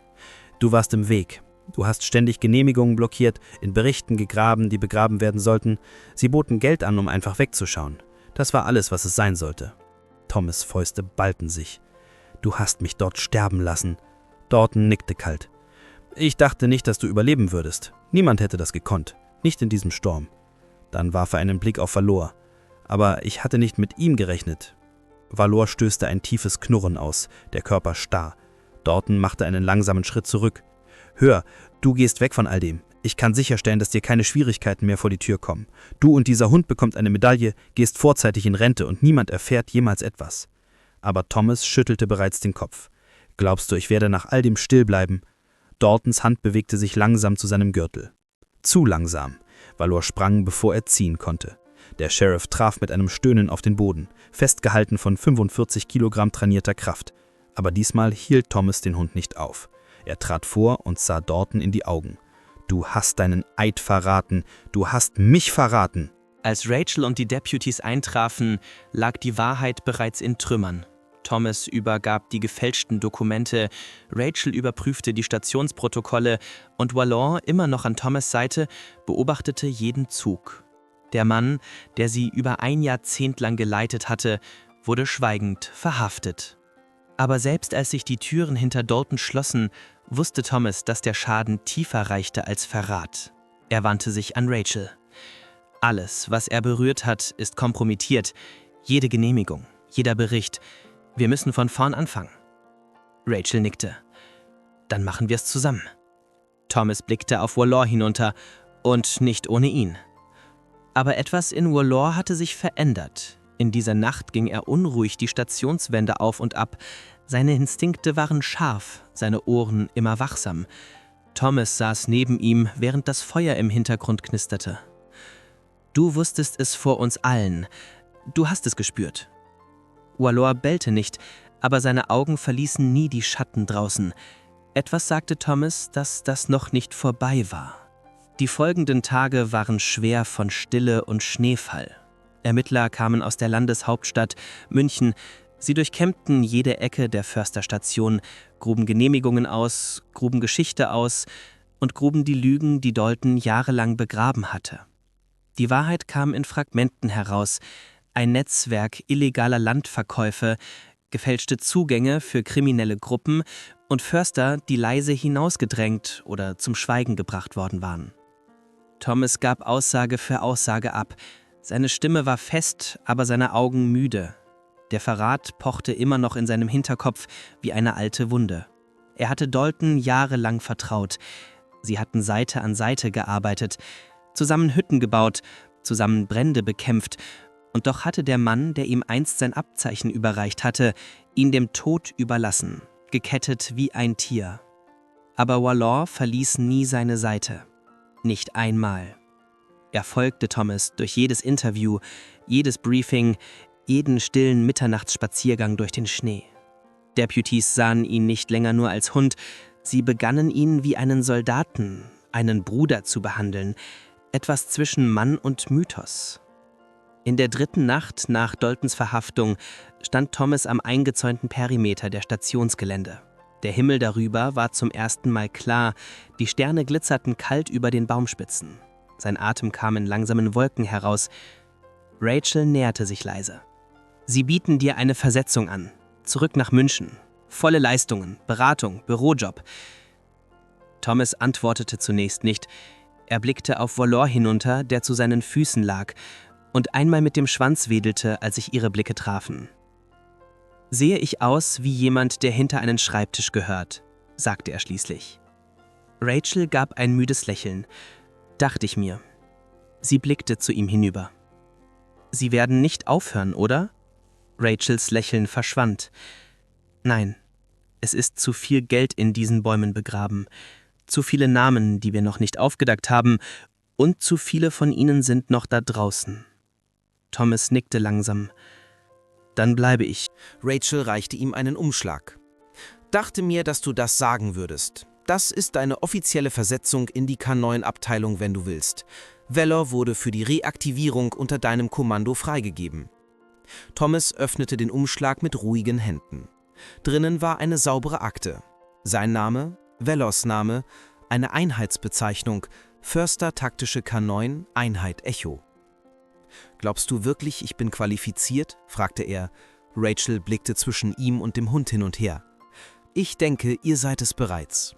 »Du warst im Weg. Du hast ständig Genehmigungen blockiert, in Berichten gegraben, die begraben werden sollten. Sie boten Geld an, um einfach wegzuschauen. Das war alles, was es sein sollte.« Thomas' Fäuste ballten sich. »Du hast mich dort sterben lassen.« Dalton nickte kalt. »Ich dachte nicht, dass du überleben würdest. Niemand hätte das gekonnt. Nicht in diesem Sturm.« Dann warf er einen Blick auf Valor. »Aber ich hatte nicht mit ihm gerechnet.« Valor stößte ein tiefes Knurren aus, der Körper starr. Dalton machte einen langsamen Schritt zurück. »Hör, du gehst weg von all dem. Ich kann sicherstellen, dass dir keine Schwierigkeiten mehr vor die Tür kommen. Du und dieser Hund bekommt eine Medaille, gehst vorzeitig in Rente und niemand erfährt jemals etwas.« Aber Thomas schüttelte bereits den Kopf. »Glaubst du, ich werde nach all dem still bleiben?« Daltons Hand bewegte sich langsam zu seinem Gürtel. Zu langsam. Valor sprang, bevor er ziehen konnte. Der Sheriff traf mit einem Stöhnen auf den Boden, festgehalten von 45 Kilogramm trainierter Kraft. Aber diesmal hielt Thomas den Hund nicht auf. Er trat vor und sah Dalton in die Augen. »Du hast deinen Eid verraten. Du hast mich verraten.« Als Rachel und die Deputies eintrafen, lag die Wahrheit bereits in Trümmern. Thomas übergab die gefälschten Dokumente, Rachel überprüfte die Stationsprotokolle und Wallon, immer noch an Thomas' Seite, beobachtete jeden Zug. Der Mann, der sie über ein Jahrzehnt lang geleitet hatte, wurde schweigend verhaftet. Aber selbst als sich die Türen hinter Dalton schlossen, wusste Thomas, dass der Schaden tiefer reichte als Verrat. Er wandte sich an Rachel. Alles, was er berührt hat, ist kompromittiert. Jede Genehmigung, jeder Bericht. Wir müssen von vorn anfangen. Rachel nickte. Dann machen wir es zusammen. Thomas blickte auf Wallon hinunter und nicht ohne ihn. Aber etwas in Wallon hatte sich verändert. In dieser Nacht ging er unruhig die Stationswände auf und ab. Seine Instinkte waren scharf, seine Ohren immer wachsam. Thomas saß neben ihm, während das Feuer im Hintergrund knisterte. »Du wusstest es vor uns allen. Du hast es gespürt.« Wallon bellte nicht, aber seine Augen verließen nie die Schatten draußen. Etwas sagte Thomas, dass das noch nicht vorbei war. Die folgenden Tage waren schwer von Stille und Schneefall. Ermittler kamen aus der Landeshauptstadt München. Sie durchkämmten jede Ecke der Försterstation, gruben Genehmigungen aus, gruben Geschichte aus und gruben die Lügen, die Dalton jahrelang begraben hatte. Die Wahrheit kam in Fragmenten heraus. Ein Netzwerk illegaler Landverkäufe, gefälschte Zugänge für kriminelle Gruppen und Förster, die leise hinausgedrängt oder zum Schweigen gebracht worden waren. Thomas gab Aussage für Aussage ab. Seine Stimme war fest, aber seine Augen müde. Der Verrat pochte immer noch in seinem Hinterkopf wie eine alte Wunde. Er hatte Dalton jahrelang vertraut. Sie hatten Seite an Seite gearbeitet, zusammen Hütten gebaut, zusammen Brände bekämpft. Und doch hatte der Mann, der ihm einst sein Abzeichen überreicht hatte, ihn dem Tod überlassen, gekettet wie ein Tier. Aber Wallon verließ nie seine Seite. Nicht einmal. Er folgte Thomas durch jedes Interview, jedes Briefing, jeden stillen Mitternachtsspaziergang durch den Schnee. Deputies sahen ihn nicht länger nur als Hund, sie begannen ihn wie einen Soldaten, einen Bruder zu behandeln, etwas zwischen Mann und Mythos. In der 3. Nacht nach Daltons Verhaftung stand Thomas am eingezäunten Perimeter der Stationsgelände. Der Himmel darüber war zum ersten Mal klar, die Sterne glitzerten kalt über den Baumspitzen. Sein Atem kam in langsamen Wolken heraus. Rachel näherte sich leise. »Sie bieten dir eine Versetzung an. Zurück nach München. Volle Leistungen, Beratung, Bürojob.« Thomas antwortete zunächst nicht. Er blickte auf Wallon hinunter, der zu seinen Füßen lag, und einmal mit dem Schwanz wedelte, als sich ihre Blicke trafen. »Sehe ich aus wie jemand, der hinter einen Schreibtisch gehört?« sagte er schließlich. Rachel gab ein müdes Lächeln. Dachte ich mir. Sie blickte zu ihm hinüber. »Sie werden nicht aufhören, oder?« Rachels Lächeln verschwand. »Nein, es ist zu viel Geld in diesen Bäumen begraben, zu viele Namen, die wir noch nicht aufgedeckt haben, und zu viele von ihnen sind noch da draußen.« Thomas nickte langsam. »Dann bleibe ich.« Rachel reichte ihm einen Umschlag. »Dachte mir, dass du das sagen würdest. Das ist deine offizielle Versetzung in die K9-Abteilung, wenn du willst. Weller wurde für die Reaktivierung unter deinem Kommando freigegeben.« Thomas öffnete den Umschlag mit ruhigen Händen. Drinnen war eine saubere Akte. Sein Name, Wellers Name, eine Einheitsbezeichnung, Förster taktische K9, Einheit Echo. »Glaubst du wirklich, ich bin qualifiziert?« fragte er. Rachel blickte zwischen ihm und dem Hund hin und her. »Ich denke, ihr seid es bereits.«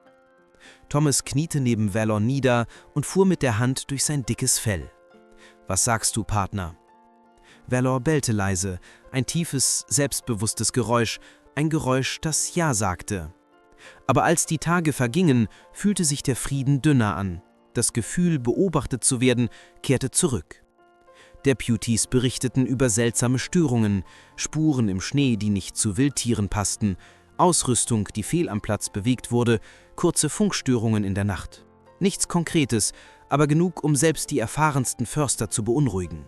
Thomas kniete neben Wallon nieder und fuhr mit der Hand durch sein dickes Fell. »Was sagst du, Partner?« Wallon bellte leise, ein tiefes, selbstbewusstes Geräusch, ein Geräusch, das Ja sagte. Aber als die Tage vergingen, fühlte sich der Frieden dünner an. Das Gefühl, beobachtet zu werden, kehrte zurück. Deputies berichteten über seltsame Störungen, Spuren im Schnee, die nicht zu Wildtieren passten, Ausrüstung, die fehl am Platz bewegt wurde, kurze Funkstörungen in der Nacht. Nichts Konkretes, aber genug, um selbst die erfahrensten Förster zu beunruhigen.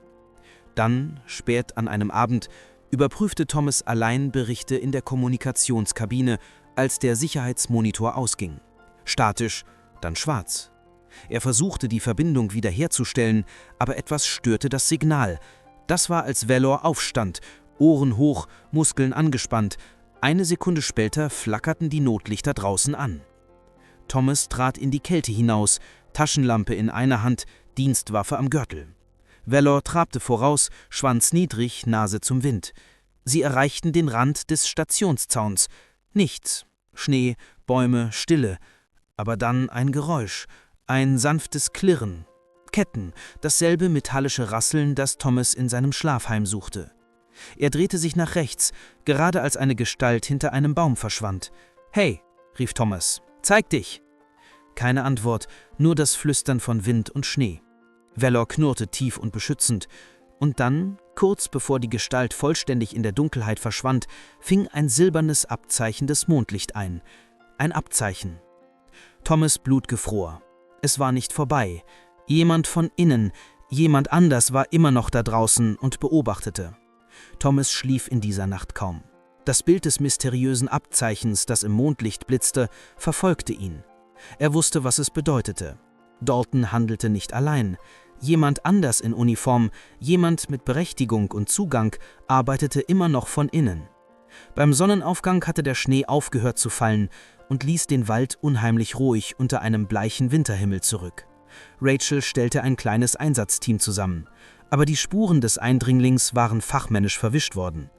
Dann, spät an einem Abend, überprüfte Thomas allein Berichte in der Kommunikationskabine, als der Sicherheitsmonitor ausging. Statisch, dann schwarz. Er versuchte, die Verbindung wiederherzustellen, aber etwas störte das Signal. Das war, als Valor aufstand, Ohren hoch, Muskeln angespannt. Eine Sekunde später flackerten die Notlichter draußen an. Thomas trat in die Kälte hinaus, Taschenlampe in einer Hand, Dienstwaffe am Gürtel. Valor trabte voraus, Schwanz niedrig, Nase zum Wind. Sie erreichten den Rand des Stationszauns. Nichts. Schnee, Bäume, Stille. Aber dann ein Geräusch, ein sanftes Klirren. Ketten, dasselbe metallische Rasseln, das Thomas in seinem Schlaf heimsuchte. Er drehte sich nach rechts, gerade als eine Gestalt hinter einem Baum verschwand. »Hey«, rief Thomas, »zeig dich!« Keine Antwort, nur das Flüstern von Wind und Schnee. Valor knurrte tief und beschützend. Und dann, kurz bevor die Gestalt vollständig in der Dunkelheit verschwand, fing ein silbernes Abzeichen des Mondlicht ein. Ein Abzeichen. Thomas' Blut gefror. Es war nicht vorbei. Jemand von innen, jemand anders war immer noch da draußen und beobachtete. Thomas schlief in dieser Nacht kaum. Das Bild des mysteriösen Abzeichens, das im Mondlicht blitzte, verfolgte ihn. Er wusste, was es bedeutete. Dalton handelte nicht allein. Jemand anders in Uniform, jemand mit Berechtigung und Zugang, arbeitete immer noch von innen. Beim Sonnenaufgang hatte der Schnee aufgehört zu fallen und ließ den Wald unheimlich ruhig unter einem bleichen Winterhimmel zurück. Rachel stellte ein kleines Einsatzteam zusammen, aber die Spuren des Eindringlings waren fachmännisch verwischt worden.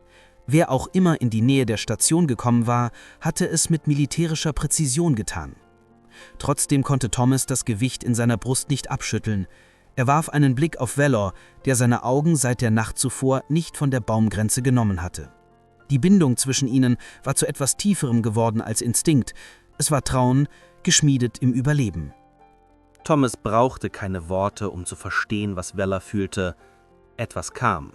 Wer auch immer in die Nähe der Station gekommen war, hatte es mit militärischer Präzision getan. Trotzdem konnte Thomas das Gewicht in seiner Brust nicht abschütteln. Er warf einen Blick auf Valor, der seine Augen seit der Nacht zuvor nicht von der Baumgrenze genommen hatte. Die Bindung zwischen ihnen war zu etwas Tieferem geworden als Instinkt. Es war Trauen, geschmiedet im Überleben. Thomas brauchte keine Worte, um zu verstehen, was Valor fühlte. Etwas kam.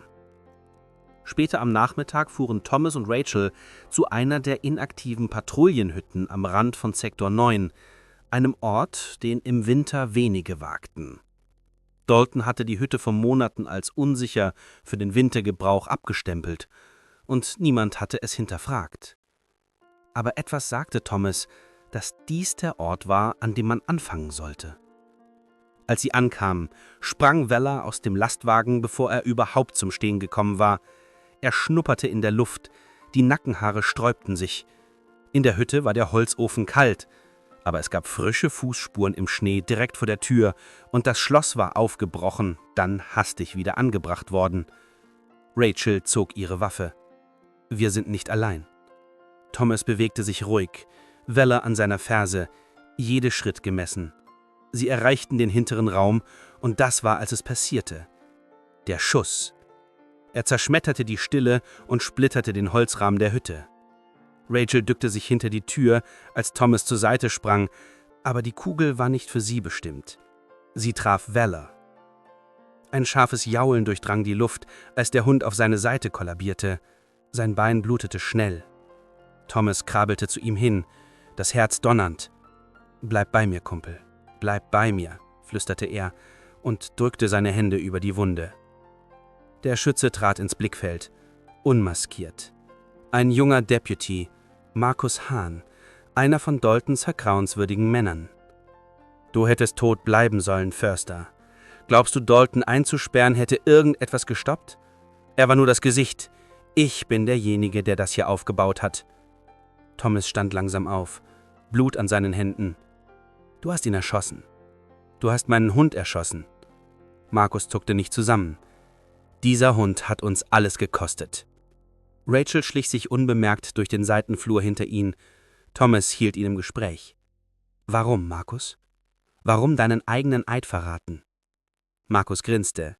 Später am Nachmittag fuhren Thomas und Rachel zu einer der inaktiven Patrouillenhütten am Rand von Sektor 9, einem Ort, den im Winter wenige wagten. Dalton hatte die Hütte vor Monaten als unsicher für den Wintergebrauch abgestempelt, und niemand hatte es hinterfragt. Aber etwas sagte Thomas, dass dies der Ort war, an dem man anfangen sollte. Als sie ankamen, sprang Valor aus dem Lastwagen, bevor er überhaupt zum Stehen gekommen war. Er schnupperte in der Luft, die Nackenhaare sträubten sich. In der Hütte war der Holzofen kalt, aber es gab frische Fußspuren im Schnee direkt vor der Tür und das Schloss war aufgebrochen, dann hastig wieder angebracht worden. Rachel zog ihre Waffe. Wir sind nicht allein. Thomas bewegte sich ruhig, Valor an seiner Ferse, jede Schritt gemessen. Sie erreichten den hinteren Raum und das war, als es passierte. Der Schuss. Er zerschmetterte die Stille und splitterte den Holzrahmen der Hütte. Rachel duckte sich hinter die Tür, als Thomas zur Seite sprang, aber die Kugel war nicht für sie bestimmt. Sie traf Valor. Ein scharfes Jaulen durchdrang die Luft, als der Hund auf seine Seite kollabierte. Sein Bein blutete schnell. Thomas krabbelte zu ihm hin, das Herz donnernd. »Bleib bei mir, Kumpel, bleib bei mir«, flüsterte er und drückte seine Hände über die Wunde. Der Schütze trat ins Blickfeld, unmaskiert. Ein junger Deputy, Markus Hahn, einer von Daltons vertrauenswürdigen Männern. »Du hättest tot bleiben sollen, Förster. Glaubst du, Dalton einzusperren hätte irgendetwas gestoppt? Er war nur das Gesicht. Ich bin derjenige, der das hier aufgebaut hat.« Thomas stand langsam auf, Blut an seinen Händen. »Du hast ihn erschossen. Du hast meinen Hund erschossen.« Markus zuckte nicht zusammen. »Dieser Hund hat uns alles gekostet.« Rachel schlich sich unbemerkt durch den Seitenflur hinter ihn. Thomas hielt ihn im Gespräch. »Warum, Markus? Warum deinen eigenen Eid verraten?« Markus grinste.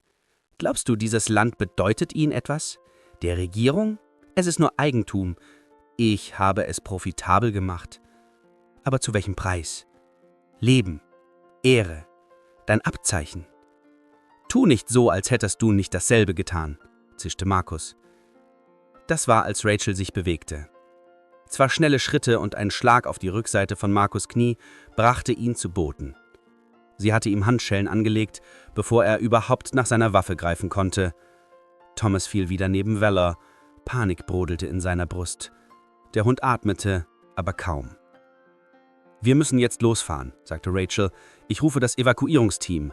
»Glaubst du, dieses Land bedeutet ihnen etwas? Der Regierung? Es ist nur Eigentum. Ich habe es profitabel gemacht. Aber zu welchem Preis? Leben, Ehre, dein Abzeichen. Tu nicht so, als hättest du nicht dasselbe getan«, zischte Markus. Das war, als Rachel sich bewegte. Zwar schnelle Schritte und ein Schlag auf die Rückseite von Markus' Knie brachte ihn zu Boden. Sie hatte ihm Handschellen angelegt, bevor er überhaupt nach seiner Waffe greifen konnte. Thomas fiel wieder neben Valor, Panik brodelte in seiner Brust. Der Hund atmete, aber kaum. »Wir müssen jetzt losfahren«, sagte Rachel. »Ich rufe das Evakuierungsteam.«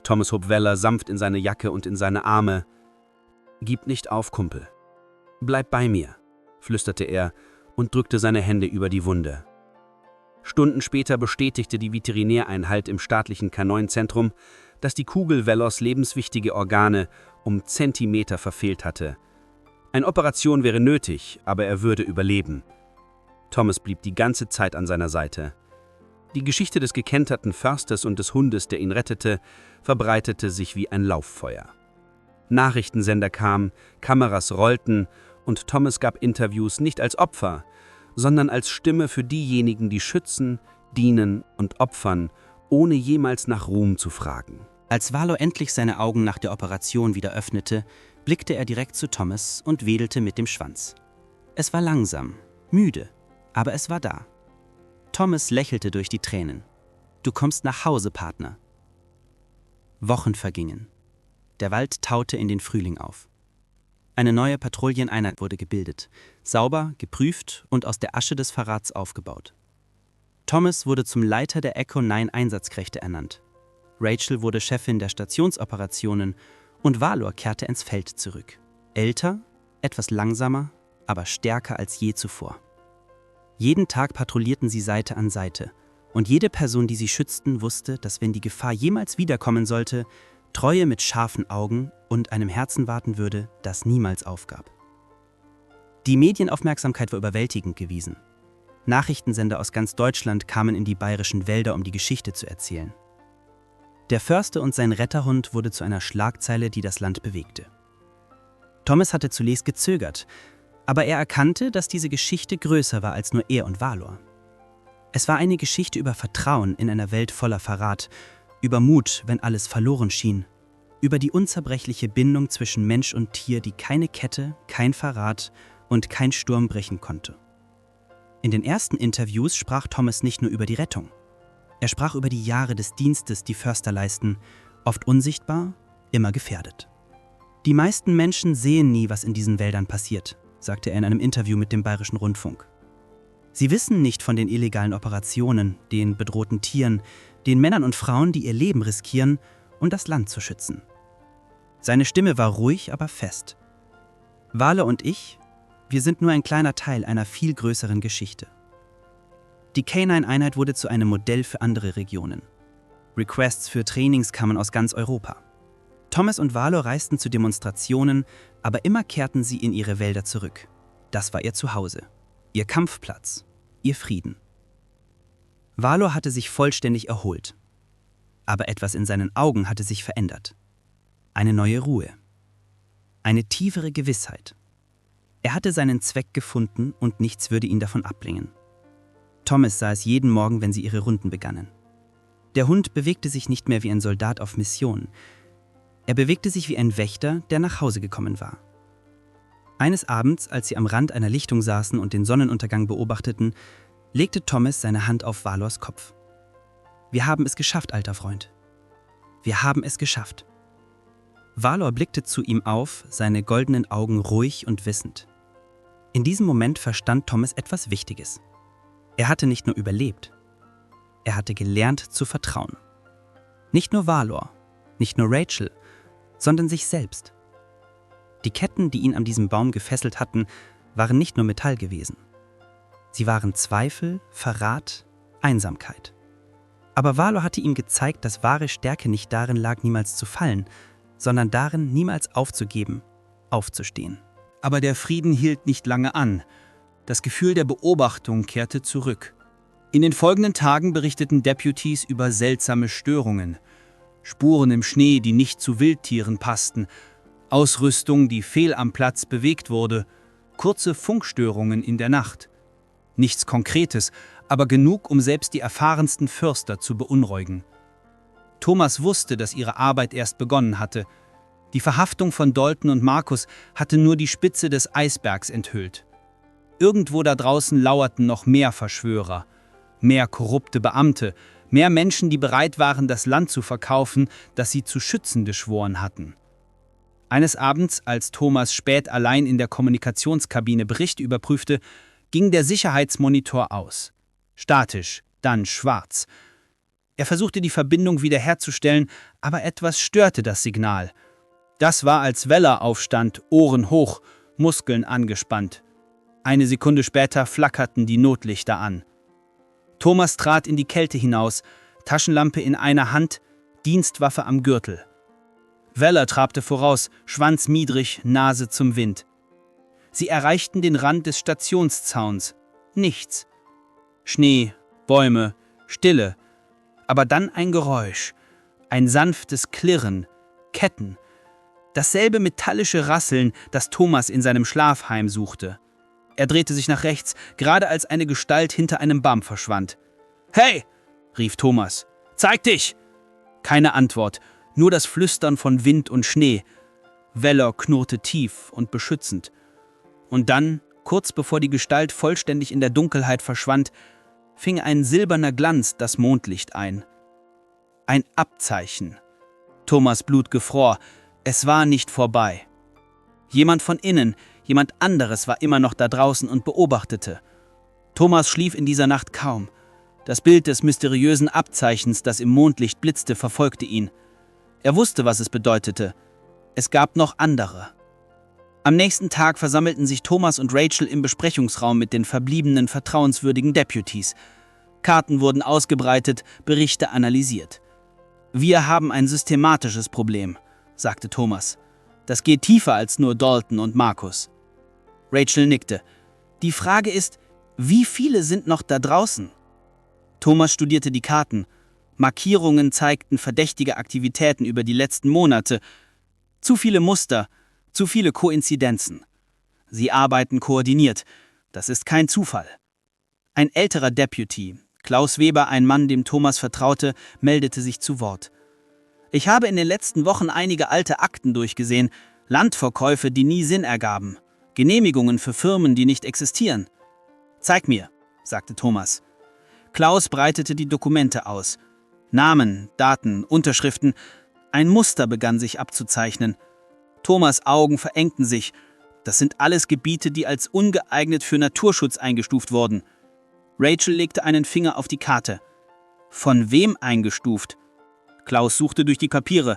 Thomas hob Weller sanft in seine Jacke und in seine Arme. »Gib nicht auf, Kumpel. Bleib bei mir«, flüsterte er und drückte seine Hände über die Wunde. Stunden später bestätigte die Veterinäreinheit im staatlichen K9-Zentrum, dass die Kugel Vellers lebenswichtige Organe um Zentimeter verfehlt hatte. Eine Operation wäre nötig, aber er würde überleben. Thomas blieb die ganze Zeit an seiner Seite. Die Geschichte des gekenterten Försters und des Hundes, der ihn rettete, verbreitete sich wie ein Lauffeuer. Nachrichtensender kamen, Kameras rollten und Thomas gab Interviews nicht als Opfer, sondern als Stimme für diejenigen, die schützen, dienen und opfern, ohne jemals nach Ruhm zu fragen. Als Valor endlich seine Augen nach der Operation wieder öffnete, blickte er direkt zu Thomas und wedelte mit dem Schwanz. Es war langsam, müde, aber es war da. Thomas lächelte durch die Tränen. »Du kommst nach Hause, Partner.« Wochen vergingen. Der Wald taute in den Frühling auf. Eine neue Patrouilleneinheit wurde gebildet, sauber, geprüft und aus der Asche des Verrats aufgebaut. Thomas wurde zum Leiter der Echo 9 Einsatzkräfte ernannt. Rachel wurde Chefin der Stationsoperationen und Valor kehrte ins Feld zurück. Älter, etwas langsamer, aber stärker als je zuvor. Jeden Tag patrouillierten sie Seite an Seite und jede Person, die sie schützten, wusste, dass wenn die Gefahr jemals wiederkommen sollte, Treue mit scharfen Augen und einem Herzen warten würde, das niemals aufgab. Die Medienaufmerksamkeit war überwältigend gewesen. Nachrichtensender aus ganz Deutschland kamen in die bayerischen Wälder, um die Geschichte zu erzählen. Der Förster und sein Retterhund wurde zu einer Schlagzeile, die das Land bewegte. Thomas hatte zunächst gezögert, aber er erkannte, dass diese Geschichte größer war als nur er und Valor. Es war eine Geschichte über Vertrauen in einer Welt voller Verrat, über Mut, wenn alles verloren schien, über die unzerbrechliche Bindung zwischen Mensch und Tier, die keine Kette, kein Verrat und kein Sturm brechen konnte. In den ersten Interviews sprach Thomas nicht nur über die Rettung. Er sprach über die Jahre des Dienstes, die Förster leisten, oft unsichtbar, immer gefährdet. Die meisten Menschen sehen nie, was in diesen Wäldern passiert, sagte er in einem Interview mit dem Bayerischen Rundfunk. Sie wissen nicht von den illegalen Operationen, den bedrohten Tieren, den Männern und Frauen, die ihr Leben riskieren, um das Land zu schützen. Seine Stimme war ruhig, aber fest. Valor und ich, wir sind nur ein kleiner Teil einer viel größeren Geschichte. Die K9-Einheit wurde zu einem Modell für andere Regionen. Requests für Trainings kamen aus ganz Europa. Thomas und Valor reisten zu Demonstrationen, aber immer kehrten sie in ihre Wälder zurück. Das war ihr Zuhause, ihr Kampfplatz, ihr Frieden. Valor hatte sich vollständig erholt. Aber etwas in seinen Augen hatte sich verändert. Eine neue Ruhe. Eine tiefere Gewissheit. Er hatte seinen Zweck gefunden und nichts würde ihn davon abbringen. Thomas sah es jeden Morgen, wenn sie ihre Runden begannen. Der Hund bewegte sich nicht mehr wie ein Soldat auf Mission. Er bewegte sich wie ein Wächter, der nach Hause gekommen war. Eines Abends, als sie am Rand einer Lichtung saßen und den Sonnenuntergang beobachteten, legte Thomas seine Hand auf Valors Kopf. »Wir haben es geschafft, alter Freund. Wir haben es geschafft.« Valor blickte zu ihm auf, seine goldenen Augen ruhig und wissend. In diesem Moment verstand Thomas etwas Wichtiges. Er hatte nicht nur überlebt, er hatte gelernt zu vertrauen. Nicht nur Valor, nicht nur Rachel, sondern sich selbst. Die Ketten, die ihn an diesem Baum gefesselt hatten, waren nicht nur Metall gewesen. Sie waren Zweifel, Verrat, Einsamkeit. Aber Valor hatte ihm gezeigt, dass wahre Stärke nicht darin lag, niemals zu fallen, sondern darin, niemals aufzugeben, aufzustehen. Aber der Frieden hielt nicht lange an. Das Gefühl der Beobachtung kehrte zurück. In den folgenden Tagen berichteten Deputies über seltsame Störungen. Spuren im Schnee, die nicht zu Wildtieren passten, Ausrüstung, die fehl am Platz bewegt wurde, kurze Funkstörungen in der Nacht. Nichts Konkretes, aber genug, um selbst die erfahrensten Förster zu beunruhigen. Thomas wusste, dass ihre Arbeit erst begonnen hatte. Die Verhaftung von Dalton und Markus hatte nur die Spitze des Eisbergs enthüllt. Irgendwo da draußen lauerten noch mehr Verschwörer, mehr korrupte Beamte, mehr Menschen, die bereit waren, das Land zu verkaufen, das sie zu schützen geschworen hatten. Eines Abends, als Thomas spät allein in der Kommunikationskabine Berichte überprüfte, ging der Sicherheitsmonitor aus. Statisch, dann schwarz. Er versuchte die Verbindung wiederherzustellen, aber etwas störte das Signal. Das war, als Weller aufstand, Ohren hoch, Muskeln angespannt. Eine Sekunde später flackerten die Notlichter an. Thomas trat in die Kälte hinaus, Taschenlampe in einer Hand, Dienstwaffe am Gürtel. Weller trabte voraus, Schwanz miedrig, Nase zum Wind. Sie erreichten den Rand des Stationszauns. Nichts. Schnee, Bäume, Stille. Aber dann ein Geräusch, ein sanftes Klirren, Ketten. Dasselbe metallische Rasseln, das Thomas in seinem Schlaf heimsuchte. Er drehte sich nach rechts, gerade als eine Gestalt hinter einem Baum verschwand. »Hey!« rief Thomas. »Zeig dich!« Keine Antwort, nur das Flüstern von Wind und Schnee. Weller knurrte tief und beschützend. Und dann, kurz bevor die Gestalt vollständig in der Dunkelheit verschwand, fing ein silberner Glanz das Mondlicht ein. Ein Abzeichen. Thomas' Blut gefror. Es war nicht vorbei. Jemand von innen, jemand anderes war immer noch da draußen und beobachtete. Thomas schlief in dieser Nacht kaum. Das Bild des mysteriösen Abzeichens, das im Mondlicht blitzte, verfolgte ihn. Er wusste, was es bedeutete. Es gab noch andere. Am nächsten Tag versammelten sich Thomas und Rachel im Besprechungsraum mit den verbliebenen vertrauenswürdigen Deputies. Karten wurden ausgebreitet, Berichte analysiert. »Wir haben ein systematisches Problem«, sagte Thomas. »Das geht tiefer als nur Dalton und Markus.« Rachel nickte. »Die Frage ist, wie viele sind noch da draußen?« Thomas studierte die Karten. Markierungen zeigten verdächtige Aktivitäten über die letzten Monate. Zu viele Muster, zu viele Koinzidenzen. Sie arbeiten koordiniert. Das ist kein Zufall. Ein älterer Deputy, Klaus Weber, ein Mann, dem Thomas vertraute, meldete sich zu Wort. »Ich habe in den letzten Wochen einige alte Akten durchgesehen, Landverkäufe, die nie Sinn ergaben, Genehmigungen für Firmen, die nicht existieren.« »Zeig mir«, sagte Thomas. Klaus breitete die Dokumente aus. Namen, Daten, Unterschriften. Ein Muster begann sich abzuzeichnen. Thomas' Augen verengten sich. Das sind alles Gebiete, die als ungeeignet für Naturschutz eingestuft wurden. Rachel legte einen Finger auf die Karte. Von wem eingestuft? Klaus suchte durch die Papiere.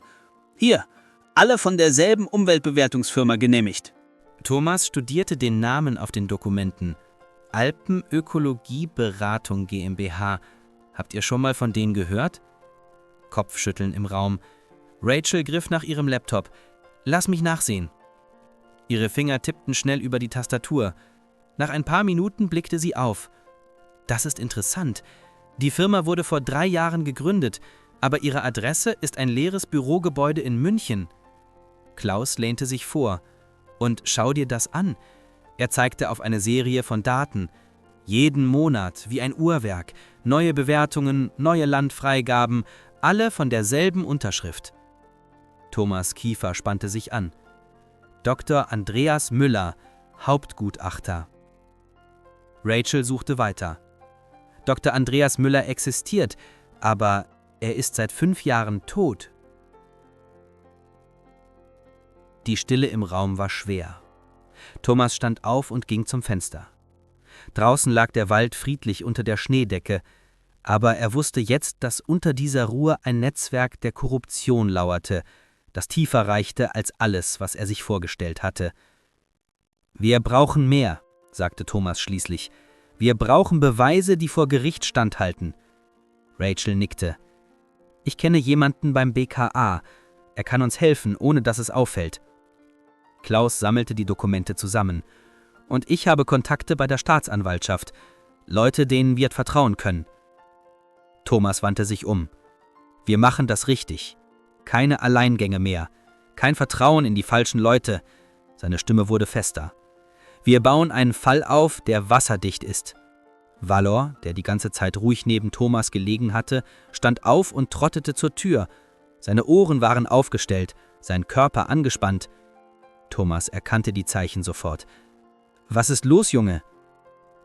Hier, alle von derselben Umweltbewertungsfirma genehmigt. Thomas studierte den Namen auf den Dokumenten. Alpenökologieberatung GmbH. Habt ihr schon mal von denen gehört? Kopfschütteln im Raum. Rachel griff nach ihrem Laptop. Lass mich nachsehen. Ihre Finger tippten schnell über die Tastatur. Nach ein paar Minuten blickte sie auf. Das ist interessant. Die Firma wurde vor 3 Jahren gegründet, aber ihre Adresse ist ein leeres Bürogebäude in München. Klaus lehnte sich vor. Und schau dir das an. Er zeigte auf eine Serie von Daten. Jeden Monat, wie ein Uhrwerk, neue Bewertungen, neue Landfreigaben, alle von derselben Unterschrift. Thomas' Kiefer spannte sich an. Dr. Andreas Müller, Hauptgutachter. Rachel suchte weiter. Dr. Andreas Müller existiert, aber er ist seit 5 Jahren tot. Die Stille im Raum war schwer. Thomas stand auf und ging zum Fenster. Draußen lag der Wald friedlich unter der Schneedecke, aber er wusste jetzt, dass unter dieser Ruhe ein Netzwerk der Korruption lauerte, das tiefer reichte als alles, was er sich vorgestellt hatte. »Wir brauchen mehr«, sagte Thomas schließlich. »Wir brauchen Beweise, die vor Gericht standhalten.« Rachel nickte. »Ich kenne jemanden beim BKA. Er kann uns helfen, ohne dass es auffällt.« Klaus sammelte die Dokumente zusammen. »Und ich habe Kontakte bei der Staatsanwaltschaft. Leute, denen wir vertrauen können.« Thomas wandte sich um. »Wir machen das richtig. Keine Alleingänge mehr. Kein Vertrauen in die falschen Leute.« Seine Stimme wurde fester. »Wir bauen einen Fall auf, der wasserdicht ist.« Valor, der die ganze Zeit ruhig neben Thomas gelegen hatte, stand auf und trottete zur Tür. Seine Ohren waren aufgestellt, sein Körper angespannt. Thomas erkannte die Zeichen sofort. »Was ist los, Junge?«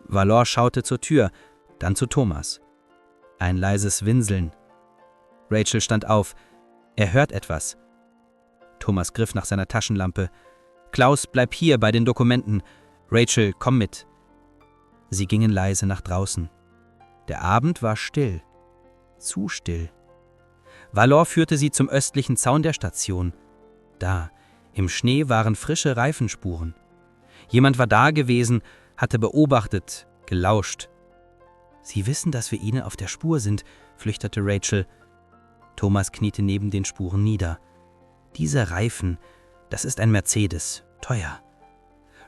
Valor schaute zur Tür, dann zu Thomas. Ein leises Winseln. Rachel stand auf. Er hört etwas. Thomas griff nach seiner Taschenlampe. »Klaus, bleib hier bei den Dokumenten. Rachel, komm mit.« Sie gingen leise nach draußen. Der Abend war still. Zu still. Valor führte sie zum östlichen Zaun der Station. Da, im Schnee waren frische Reifenspuren. Jemand war da gewesen, hatte beobachtet, gelauscht. »Sie wissen, dass wir ihnen auf der Spur sind«, flüsterte Rachel. Thomas kniete neben den Spuren nieder. »Diese Reifen, das ist ein Mercedes, teuer.«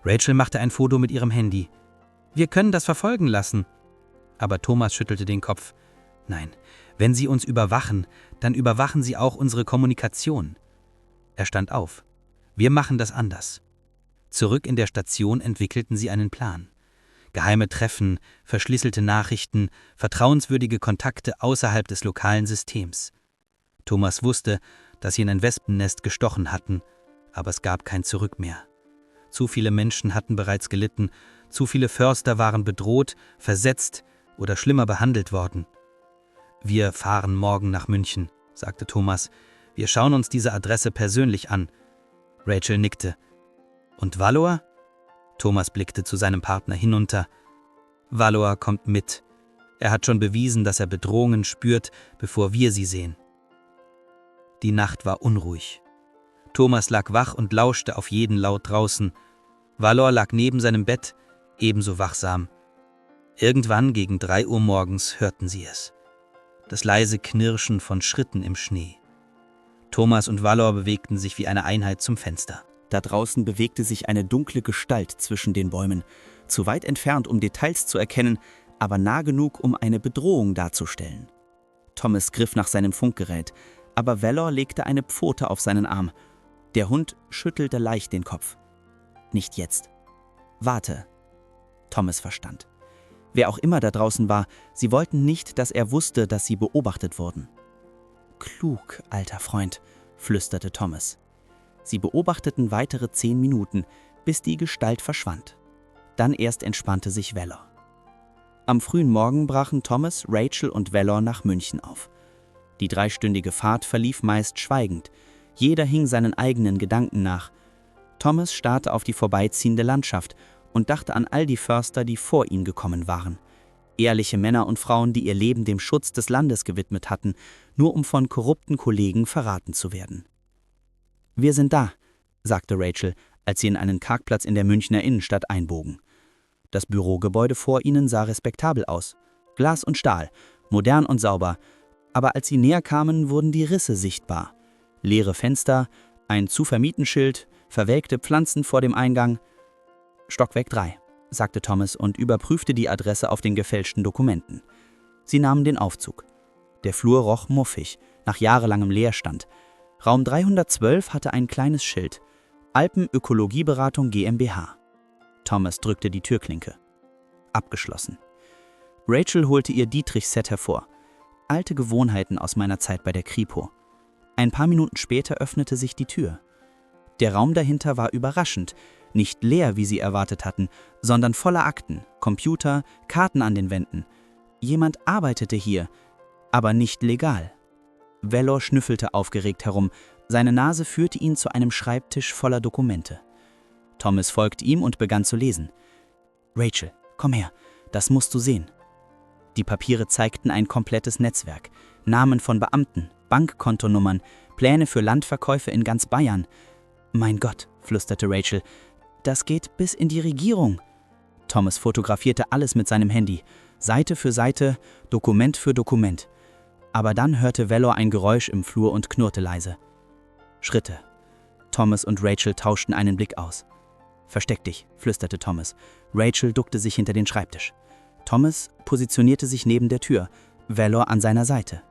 Rachel machte ein Foto mit ihrem Handy. »Wir können das verfolgen lassen.« Aber Thomas schüttelte den Kopf. »Nein, wenn Sie uns überwachen, dann überwachen Sie auch unsere Kommunikation.« Er stand auf. »Wir machen das anders.« Zurück in der Station entwickelten sie einen Plan. Geheime Treffen, verschlüsselte Nachrichten, vertrauenswürdige Kontakte außerhalb des lokalen Systems. Thomas wusste, dass sie in ein Wespennest gestochen hatten, aber es gab kein Zurück mehr. Zu viele Menschen hatten bereits gelitten, zu viele Förster waren bedroht, versetzt oder schlimmer behandelt worden. »Wir fahren morgen nach München«, sagte Thomas. »Wir schauen uns diese Adresse persönlich an.« Rachel nickte. »Und Valor?« Thomas blickte zu seinem Partner hinunter. »Valor kommt mit. Er hat schon bewiesen, dass er Bedrohungen spürt, bevor wir sie sehen.« Die Nacht war unruhig. Thomas lag wach und lauschte auf jeden Laut draußen. Valor lag neben seinem Bett, ebenso wachsam. Irgendwann gegen 3 Uhr morgens hörten sie es. Das leise Knirschen von Schritten im Schnee. Thomas und Valor bewegten sich wie eine Einheit zum Fenster. Da draußen bewegte sich eine dunkle Gestalt zwischen den Bäumen, zu weit entfernt, um Details zu erkennen, aber nah genug, um eine Bedrohung darzustellen. Thomas griff nach seinem Funkgerät, aber Valor legte eine Pfote auf seinen Arm. Der Hund schüttelte leicht den Kopf. »Nicht jetzt. Warte.« Thomas verstand. Wer auch immer da draußen war, sie wollten nicht, dass er wusste, dass sie beobachtet wurden. »Klug, alter Freund«, flüsterte Thomas. Sie beobachteten weitere 10 Minuten, bis die Gestalt verschwand. Dann erst entspannte sich Valor. Am frühen Morgen brachen Thomas, Rachel und Valor nach München auf. Die 3-stündige Fahrt verlief meist schweigend. Jeder hing seinen eigenen Gedanken nach. Thomas starrte auf die vorbeiziehende Landschaft und dachte an all die Förster, die vor ihm gekommen waren. Ehrliche Männer und Frauen, die ihr Leben dem Schutz des Landes gewidmet hatten, nur um von korrupten Kollegen verraten zu werden. »Wir sind da«, sagte Rachel, als sie in einen Parkplatz in der Münchner Innenstadt einbogen. Das Bürogebäude vor ihnen sah respektabel aus. Glas und Stahl, modern und sauber. Aber als sie näher kamen, wurden die Risse sichtbar. Leere Fenster, ein Zu-vermieten-Schild, verwelkte Pflanzen vor dem Eingang. »Stockwerk 3«, sagte Thomas und überprüfte die Adresse auf den gefälschten Dokumenten. Sie nahmen den Aufzug. Der Flur roch muffig, nach jahrelangem Leerstand. Raum 312 hatte ein kleines Schild. Alpenökologieberatung GmbH. Thomas drückte die Türklinke. Abgeschlossen. Rachel holte ihr Dietrich-Set hervor. Alte Gewohnheiten aus meiner Zeit bei der Kripo. Ein paar Minuten später öffnete sich die Tür. Der Raum dahinter war überraschend. Nicht leer, wie sie erwartet hatten, sondern voller Akten, Computer, Karten an den Wänden. Jemand arbeitete hier, aber nicht legal. Valor schnüffelte aufgeregt herum. Seine Nase führte ihn zu einem Schreibtisch voller Dokumente. Thomas folgte ihm und begann zu lesen. »Rachel, komm her, das musst du sehen.« Die Papiere zeigten ein komplettes Netzwerk. Namen von Beamten, Bankkontonummern, Pläne für Landverkäufe in ganz Bayern. »Mein Gott«, flüsterte Rachel, »das geht bis in die Regierung.« Thomas fotografierte alles mit seinem Handy, Seite für Seite, Dokument für Dokument. Aber dann hörte Valor ein Geräusch im Flur und knurrte leise. Schritte. Thomas und Rachel tauschten einen Blick aus. »Versteck dich«, flüsterte Thomas. Rachel duckte sich hinter den Schreibtisch. Thomas positionierte sich neben der Tür, Valor an seiner Seite.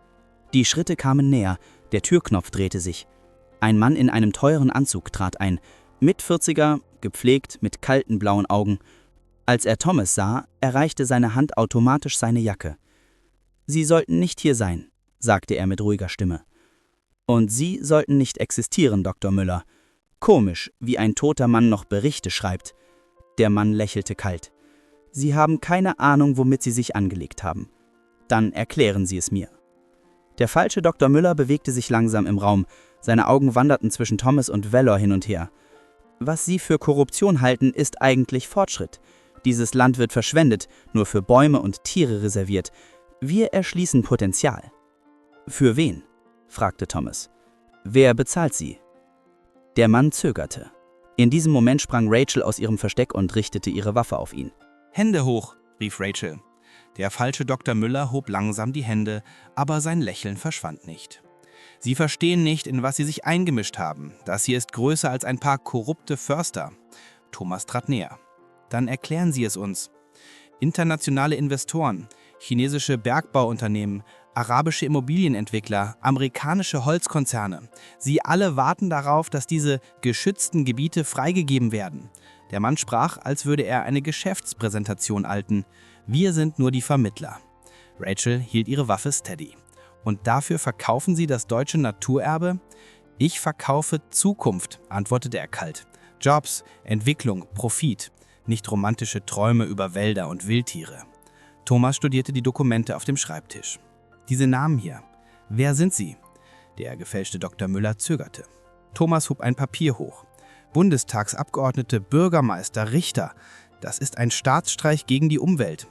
Die Schritte kamen näher, der Türknopf drehte sich. Ein Mann in einem teuren Anzug trat ein, Mit-40er, gepflegt, mit kalten blauen Augen. Als er Thomas sah, erreichte seine Hand automatisch seine Jacke. »Sie sollten nicht hier sein«, sagte er mit ruhiger Stimme. »Und Sie sollten nicht existieren, Dr. Müller. Komisch, wie ein toter Mann noch Berichte schreibt.« Der Mann lächelte kalt. »Sie haben keine Ahnung, womit Sie sich angelegt haben. Dann erklären Sie es mir.« Der falsche Dr. Müller bewegte sich langsam im Raum. Seine Augen wanderten zwischen Thomas und Valor hin und her. Was Sie für Korruption halten, ist eigentlich Fortschritt. Dieses Land wird verschwendet, nur für Bäume und Tiere reserviert. Wir erschließen Potenzial. Für wen? Fragte Thomas. Wer bezahlt Sie? Der Mann zögerte. In diesem Moment sprang Rachel aus ihrem Versteck und richtete ihre Waffe auf ihn. »Hände hoch«, rief Rachel. Der falsche Dr. Müller hob langsam die Hände, aber sein Lächeln verschwand nicht. »Sie verstehen nicht, in was Sie sich eingemischt haben. Das hier ist größer als ein paar korrupte Förster.« Thomas trat näher. »Dann erklären Sie es uns. Internationale Investoren, chinesische Bergbauunternehmen, arabische Immobilienentwickler, amerikanische Holzkonzerne. Sie alle warten darauf, dass diese geschützten Gebiete freigegeben werden.« Der Mann sprach, als würde er eine Geschäftspräsentation halten. »Wir sind nur die Vermittler.« Rachel hielt ihre Waffe steady. »Und dafür verkaufen Sie das deutsche Naturerbe?« »Ich verkaufe Zukunft«, antwortete er kalt. »Jobs, Entwicklung, Profit, nicht romantische Träume über Wälder und Wildtiere.« Thomas studierte die Dokumente auf dem Schreibtisch. »Diese Namen hier, wer sind sie?« Der gefälschte Dr. Müller zögerte. Thomas hob ein Papier hoch. »Bundestagsabgeordnete, Bürgermeister, Richter. Das ist ein Staatsstreich gegen die Umwelt.«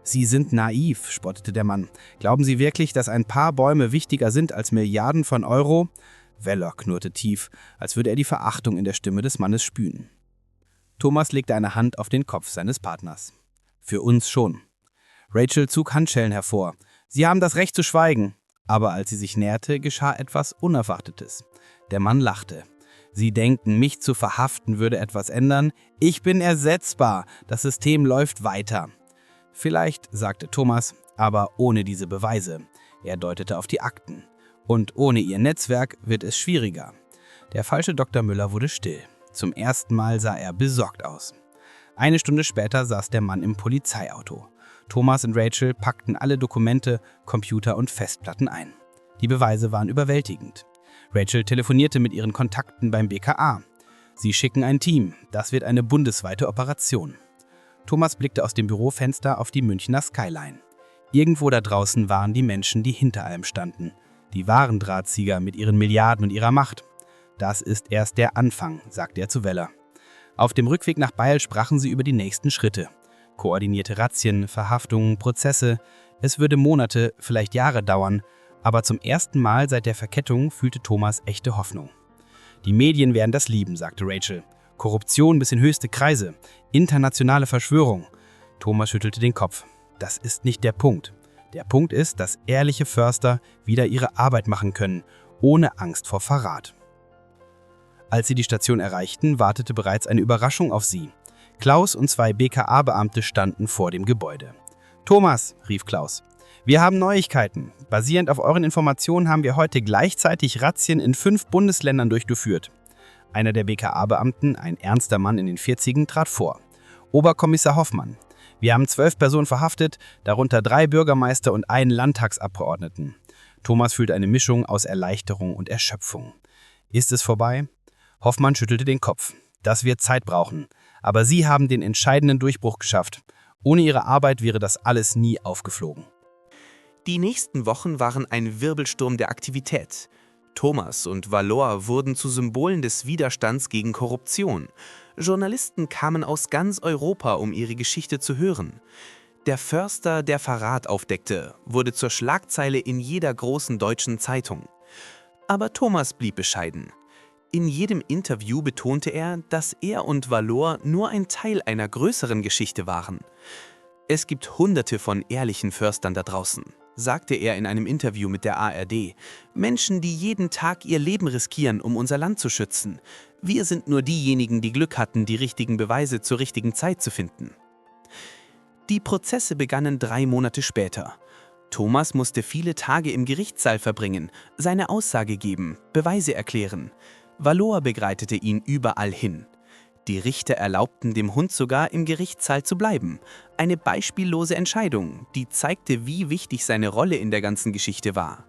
»Sie sind naiv«, spottete der Mann. »Glauben Sie wirklich, dass ein paar Bäume wichtiger sind als Milliarden von Euro?« Valor knurrte tief, als würde er die Verachtung in der Stimme des Mannes spüren. Thomas legte eine Hand auf den Kopf seines Partners. »Für uns schon.« Rachel zog Handschellen hervor. »Sie haben das Recht zu schweigen.« Aber als sie sich näherte, geschah etwas Unerwartetes. Der Mann lachte. »Sie denken, mich zu verhaften würde etwas ändern? Ich bin ersetzbar. Das System läuft weiter.« »Vielleicht«, sagte Thomas, »aber ohne diese Beweise.« Er deutete auf die Akten. »Und ohne ihr Netzwerk wird es schwieriger.« Der falsche Dr. Müller wurde still. Zum ersten Mal sah er besorgt aus. Eine Stunde später saß der Mann im Polizeiauto. Thomas und Rachel packten alle Dokumente, Computer und Festplatten ein. Die Beweise waren überwältigend. Rachel telefonierte mit ihren Kontakten beim BKA. »Sie schicken ein Team. Das wird eine bundesweite Operation.« Thomas blickte aus dem Bürofenster auf die Münchner Skyline. Irgendwo da draußen waren die Menschen, die hinter allem standen. Die wahren Drahtzieher mit ihren Milliarden und ihrer Macht. »Das ist erst der Anfang«, sagte er zu Weller. Auf dem Rückweg nach Beil sprachen sie über die nächsten Schritte. Koordinierte Razzien, Verhaftungen, Prozesse. Es würde Monate, vielleicht Jahre dauern, aber zum ersten Mal seit der Verkettung fühlte Thomas echte Hoffnung. »Die Medien werden das lieben«, sagte Rachel. »Korruption bis in höchste Kreise. Internationale Verschwörung.« Thomas schüttelte den Kopf. »Das ist nicht der Punkt. Der Punkt ist, dass ehrliche Förster wieder ihre Arbeit machen können, ohne Angst vor Verrat.« Als sie die Station erreichten, wartete bereits eine Überraschung auf sie. Klaus und 2 BKA-Beamte standen vor dem Gebäude. »Thomas«, rief Klaus, »wir haben Neuigkeiten. Basierend auf euren Informationen haben wir heute gleichzeitig Razzien in 5 Bundesländern durchgeführt.« Einer der BKA-Beamten, ein ernster Mann in den 40ern, trat vor. »Oberkommissar Hoffmann, wir haben 12 Personen verhaftet, darunter 3 Bürgermeister und einen Landtagsabgeordneten.« Thomas fühlte eine Mischung aus Erleichterung und Erschöpfung. »Ist es vorbei?« Hoffmann schüttelte den Kopf. »Das wird Zeit brauchen. Aber Sie haben den entscheidenden Durchbruch geschafft. Ohne Ihre Arbeit wäre das alles nie aufgeflogen.« Die nächsten Wochen waren ein Wirbelsturm der Aktivität. Thomas und Valor wurden zu Symbolen des Widerstands gegen Korruption. Journalisten kamen aus ganz Europa, um ihre Geschichte zu hören. Der Förster, der Verrat aufdeckte, wurde zur Schlagzeile in jeder großen deutschen Zeitung. Aber Thomas blieb bescheiden. In jedem Interview betonte er, dass er und Valor nur ein Teil einer größeren Geschichte waren. »Es gibt Hunderte von ehrlichen Förstern da draußen«, sagte er in einem Interview mit der ARD. »Menschen, die jeden Tag ihr Leben riskieren, um unser Land zu schützen. Wir sind nur diejenigen, die Glück hatten, die richtigen Beweise zur richtigen Zeit zu finden.« Die Prozesse begannen 3 Monate später. Thomas musste viele Tage im Gerichtssaal verbringen, seine Aussage geben, Beweise erklären. Valor begleitete ihn überall hin. Die Richter erlaubten dem Hund sogar, im Gerichtssaal zu bleiben. Eine beispiellose Entscheidung, die zeigte, wie wichtig seine Rolle in der ganzen Geschichte war.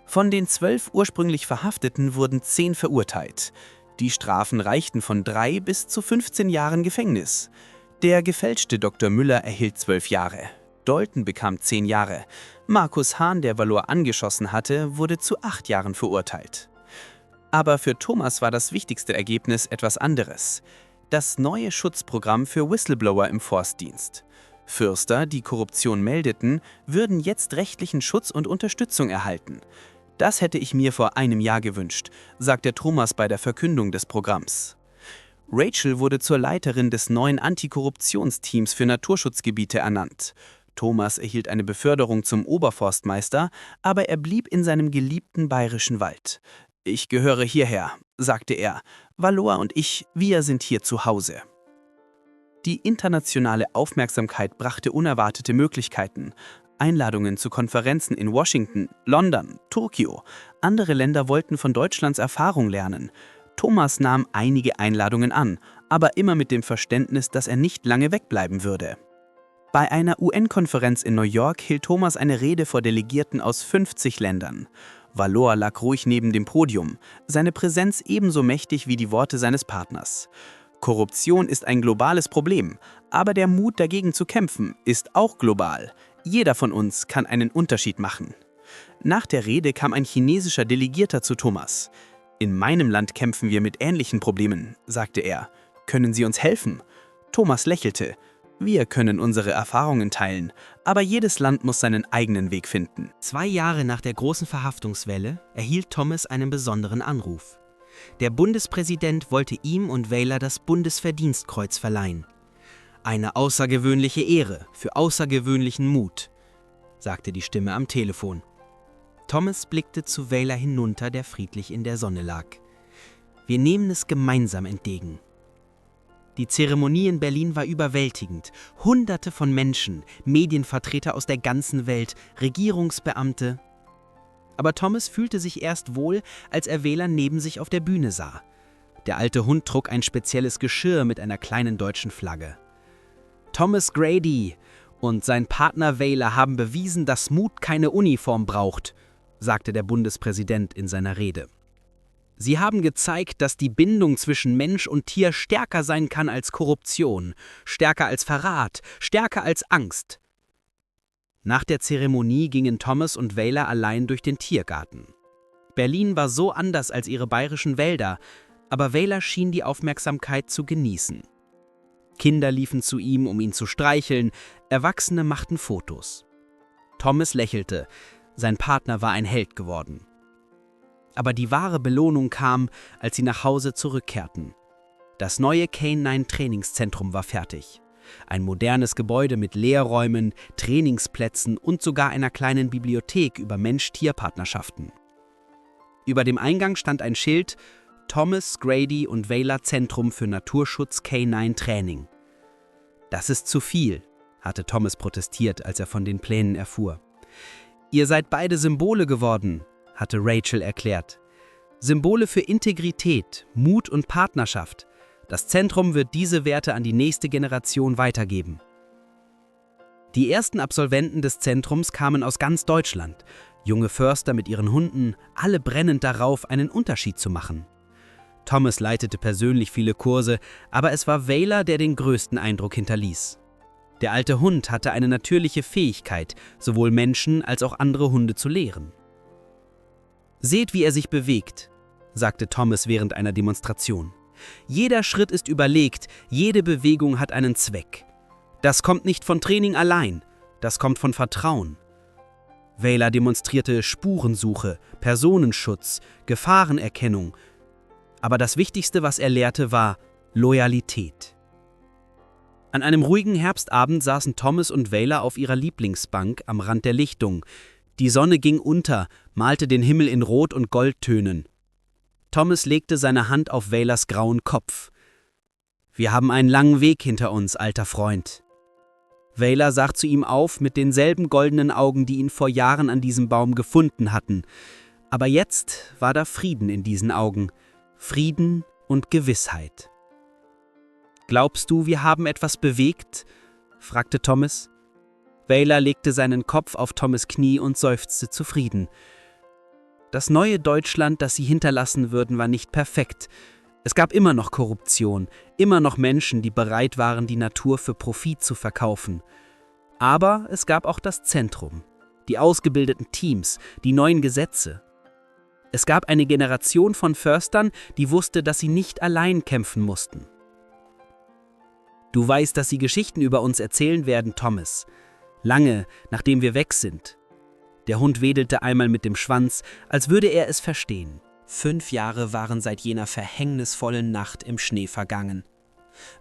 Von den 12 ursprünglich Verhafteten wurden 10 verurteilt. Die Strafen reichten von 3 bis zu 15 Jahren Gefängnis. Der gefälschte Dr. Müller erhielt 12 Jahre. Dalton bekam 10 Jahre. Markus Hahn, der Valor angeschossen hatte, wurde zu 8 Jahren verurteilt. Aber für Thomas war das wichtigste Ergebnis etwas anderes: das neue Schutzprogramm für Whistleblower im Forstdienst. Förster, die Korruption meldeten, würden jetzt rechtlichen Schutz und Unterstützung erhalten. Das hätte ich mir vor einem Jahr gewünscht, sagte Thomas bei der Verkündung des Programms. Rachel wurde zur Leiterin des neuen Antikorruptionsteams für Naturschutzgebiete ernannt. Thomas erhielt eine Beförderung zum Oberforstmeister, aber er blieb in seinem geliebten bayerischen Wald. »Ich gehöre hierher«, sagte er. »Valor und ich, wir sind hier zu Hause.« Die internationale Aufmerksamkeit brachte unerwartete Möglichkeiten. Einladungen zu Konferenzen in Washington, London, Tokio. Andere Länder wollten von Deutschlands Erfahrung lernen. Thomas nahm einige Einladungen an, aber immer mit dem Verständnis, dass er nicht lange wegbleiben würde. Bei einer UN-Konferenz in New York hielt Thomas eine Rede vor Delegierten aus 50 Ländern. Valor lag ruhig neben dem Podium, seine Präsenz ebenso mächtig wie die Worte seines Partners. Korruption ist ein globales Problem, aber der Mut dagegen zu kämpfen ist auch global. Jeder von uns kann einen Unterschied machen. Nach der Rede kam ein chinesischer Delegierter zu Thomas. »In meinem Land kämpfen wir mit ähnlichen Problemen«, sagte er. »Können Sie uns helfen?« Thomas lächelte. »Wir können unsere Erfahrungen teilen, aber jedes Land muss seinen eigenen Weg finden.« 2 Jahre nach der großen Verhaftungswelle erhielt Thomas einen besonderen Anruf. Der Bundespräsident wollte ihm und Vaylor das Bundesverdienstkreuz verleihen. »Eine außergewöhnliche Ehre für außergewöhnlichen Mut«, sagte die Stimme am Telefon. Thomas blickte zu Vaylor hinunter, der friedlich in der Sonne lag. »Wir nehmen es gemeinsam entgegen.« Die Zeremonie in Berlin war überwältigend. Hunderte von Menschen, Medienvertreter aus der ganzen Welt, Regierungsbeamte. Aber Thomas fühlte sich erst wohl, als er Vaylor neben sich auf der Bühne sah. Der alte Hund trug ein spezielles Geschirr mit einer kleinen deutschen Flagge. Thomas Grady und sein Partner Vaylor haben bewiesen, dass Mut keine Uniform braucht, sagte der Bundespräsident in seiner Rede. Sie haben gezeigt, dass die Bindung zwischen Mensch und Tier stärker sein kann als Korruption, stärker als Verrat, stärker als Angst. Nach der Zeremonie gingen Thomas und Vaylor allein durch den Tiergarten. Berlin war so anders als ihre bayerischen Wälder, aber Vaylor schien die Aufmerksamkeit zu genießen. Kinder liefen zu ihm, um ihn zu streicheln, Erwachsene machten Fotos. Thomas lächelte, sein Partner war ein Held geworden. Aber die wahre Belohnung kam, als sie nach Hause zurückkehrten. Das neue K9-Trainingszentrum war fertig. Ein modernes Gebäude mit Lehrräumen, Trainingsplätzen und sogar einer kleinen Bibliothek über Mensch-Tier-Partnerschaften. Über dem Eingang stand ein Schild: Thomas Grady und Vaylor Zentrum für Naturschutz K9 Training. »Das ist zu viel«, hatte Thomas protestiert, als er von den Plänen erfuhr. »Ihr seid beide Symbole geworden«, hatte Rachel erklärt. »Symbole für Integrität, Mut und Partnerschaft. Das Zentrum wird diese Werte an die nächste Generation weitergeben.« Die ersten Absolventen des Zentrums kamen aus ganz Deutschland. Junge Förster mit ihren Hunden, alle brennend darauf, einen Unterschied zu machen. Thomas leitete persönlich viele Kurse, aber es war Vaylor, der den größten Eindruck hinterließ. Der alte Hund hatte eine natürliche Fähigkeit, sowohl Menschen als auch andere Hunde zu lehren. »Seht, wie er sich bewegt«, sagte Thomas während einer Demonstration. »Jeder Schritt ist überlegt, jede Bewegung hat einen Zweck. Das kommt nicht von Training allein, das kommt von Vertrauen.« Vaylor demonstrierte Spurensuche, Personenschutz, Gefahrenerkennung. Aber das Wichtigste, was er lehrte, war Loyalität. An einem ruhigen Herbstabend saßen Thomas und Vaylor auf ihrer Lieblingsbank am Rand der Lichtung. Die Sonne ging unter, malte den Himmel in Rot- und Goldtönen. Thomas legte seine Hand auf Vaylors grauen Kopf. »Wir haben einen langen Weg hinter uns, alter Freund.« Vaylor sah zu ihm auf mit denselben goldenen Augen, die ihn vor Jahren an diesem Baum gefunden hatten. Aber jetzt war da Frieden in diesen Augen. Frieden und Gewissheit. »Glaubst du, wir haben etwas bewegt?« fragte Thomas. Vaylor legte seinen Kopf auf Thomas' Knie und seufzte zufrieden. Das neue Deutschland, das sie hinterlassen würden, war nicht perfekt. Es gab immer noch Korruption, immer noch Menschen, die bereit waren, die Natur für Profit zu verkaufen. Aber es gab auch das Zentrum, die ausgebildeten Teams, die neuen Gesetze. Es gab eine Generation von Förstern, die wusste, dass sie nicht allein kämpfen mussten. Du weißt, dass sie Geschichten über uns erzählen werden, Thomas. Lange, nachdem wir weg sind. Der Hund wedelte einmal mit dem Schwanz, als würde er es verstehen. 5 Jahre waren seit jener verhängnisvollen Nacht im Schnee vergangen.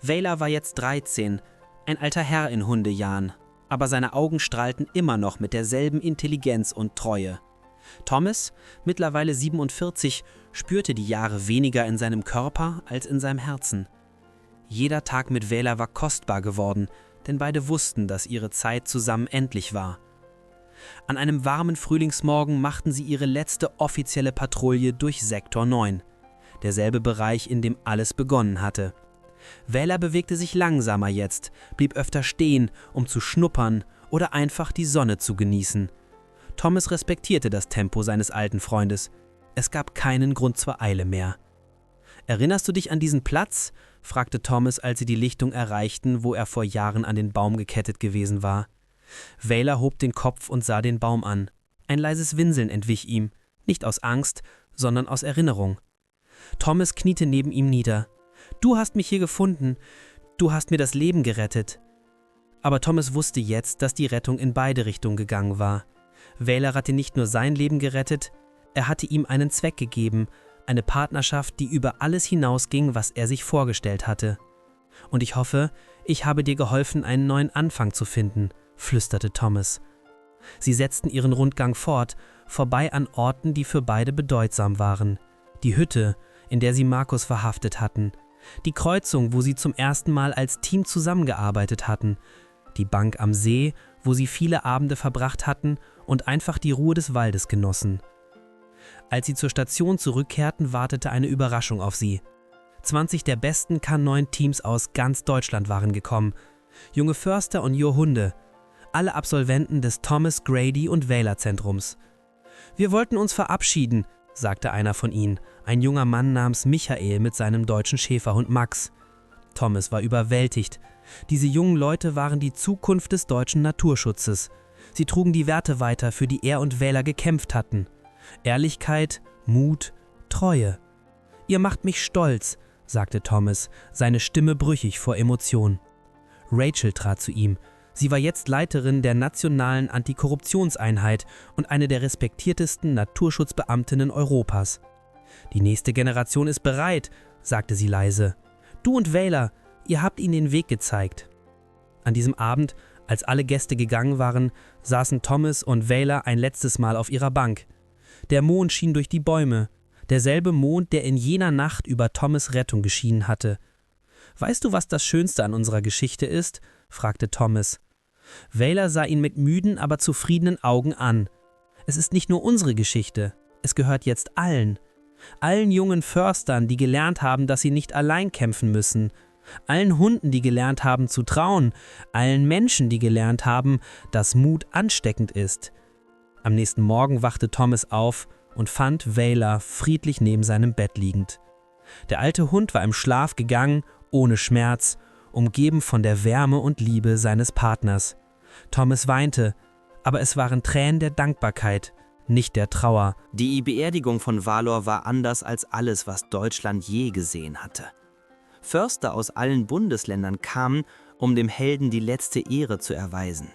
Vaylor war jetzt 13, ein alter Herr in Hundejahren, aber seine Augen strahlten immer noch mit derselben Intelligenz und Treue. Thomas, mittlerweile 47, spürte die Jahre weniger in seinem Körper als in seinem Herzen. Jeder Tag mit Vaylor war kostbar geworden, denn beide wussten, dass ihre Zeit zusammen endlich war. An einem warmen Frühlingsmorgen machten sie ihre letzte offizielle Patrouille durch Sektor 9, derselbe Bereich, in dem alles begonnen hatte. Vaylor bewegte sich langsamer jetzt, blieb öfter stehen, um zu schnuppern oder einfach die Sonne zu genießen. Thomas respektierte das Tempo seines alten Freundes. Es gab keinen Grund zur Eile mehr. »Erinnerst du dich an diesen Platz?« fragte Thomas, als sie die Lichtung erreichten, wo er vor Jahren an den Baum gekettet gewesen war. Vaylor hob den Kopf und sah den Baum an. Ein leises Winseln entwich ihm, nicht aus Angst, sondern aus Erinnerung. Thomas kniete neben ihm nieder. »Du hast mich hier gefunden. Du hast mir das Leben gerettet.« Aber Thomas wusste jetzt, dass die Rettung in beide Richtungen gegangen war. Vaylor hatte nicht nur sein Leben gerettet, er hatte ihm einen Zweck gegeben, eine Partnerschaft, die über alles hinausging, was er sich vorgestellt hatte. »Und ich hoffe, ich habe dir geholfen, einen neuen Anfang zu finden«, flüsterte Thomas. Sie setzten ihren Rundgang fort, vorbei an Orten, die für beide bedeutsam waren. Die Hütte, in der sie Markus verhaftet hatten, die Kreuzung, wo sie zum ersten Mal als Team zusammengearbeitet hatten, die Bank am See, wo sie viele Abende verbracht hatten und einfach die Ruhe des Waldes genossen. Als sie zur Station zurückkehrten, wartete eine Überraschung auf sie. 20 der besten K9-Teams aus ganz Deutschland waren gekommen. Junge Förster und Hunde. Alle Absolventen des Thomas Grady und Vaylor Zentrums. »Wir wollten uns verabschieden«, sagte einer von ihnen, ein junger Mann namens Michael mit seinem deutschen Schäferhund Max. Thomas war überwältigt. Diese jungen Leute waren die Zukunft des deutschen Naturschutzes. Sie trugen die Werte weiter, für die er und Vaylor gekämpft hatten. Ehrlichkeit, Mut, Treue. »Ihr macht mich stolz«, sagte Thomas, seine Stimme brüchig vor Emotion. Rachel trat zu ihm. Sie war jetzt Leiterin der Nationalen Antikorruptionseinheit und eine der respektiertesten Naturschutzbeamtinnen Europas. »Die nächste Generation ist bereit«, sagte sie leise. »Du und Vaylor, ihr habt ihnen den Weg gezeigt.« An diesem Abend, als alle Gäste gegangen waren, saßen Thomas und Vaylor ein letztes Mal auf ihrer Bank. Der Mond schien durch die Bäume, derselbe Mond, der in jener Nacht über Thomas' Rettung geschienen hatte. »Weißt du, was das Schönste an unserer Geschichte ist?« fragte Thomas. Vaylor sah ihn mit müden, aber zufriedenen Augen an. »Es ist nicht nur unsere Geschichte, es gehört jetzt allen. Allen jungen Förstern, die gelernt haben, dass sie nicht allein kämpfen müssen. Allen Hunden, die gelernt haben zu trauen. Allen Menschen, die gelernt haben, dass Mut ansteckend ist.« Am nächsten Morgen wachte Thomas auf und fand Vaylor friedlich neben seinem Bett liegend. Der alte Hund war im Schlaf gegangen, ohne Schmerz, umgeben von der Wärme und Liebe seines Partners. Thomas weinte, aber es waren Tränen der Dankbarkeit, nicht der Trauer. Die Beerdigung von Valor war anders als alles, was Deutschland je gesehen hatte. Förster aus allen Bundesländern kamen, um dem Helden die letzte Ehre zu erweisen.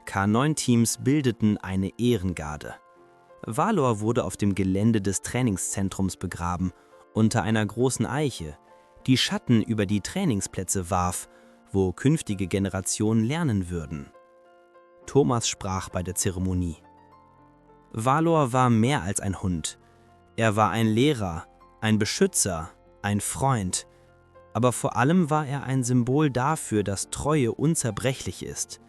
K9-Teams bildeten eine Ehrengarde. Valor wurde auf dem Gelände des Trainingszentrums begraben, unter einer großen Eiche, die Schatten über die Trainingsplätze warf, wo künftige Generationen lernen würden. Thomas sprach bei der Zeremonie. Valor war mehr als ein Hund. Er war ein Lehrer, ein Beschützer, ein Freund. Aber vor allem war er ein Symbol dafür, dass Treue unzerbrechlich ist.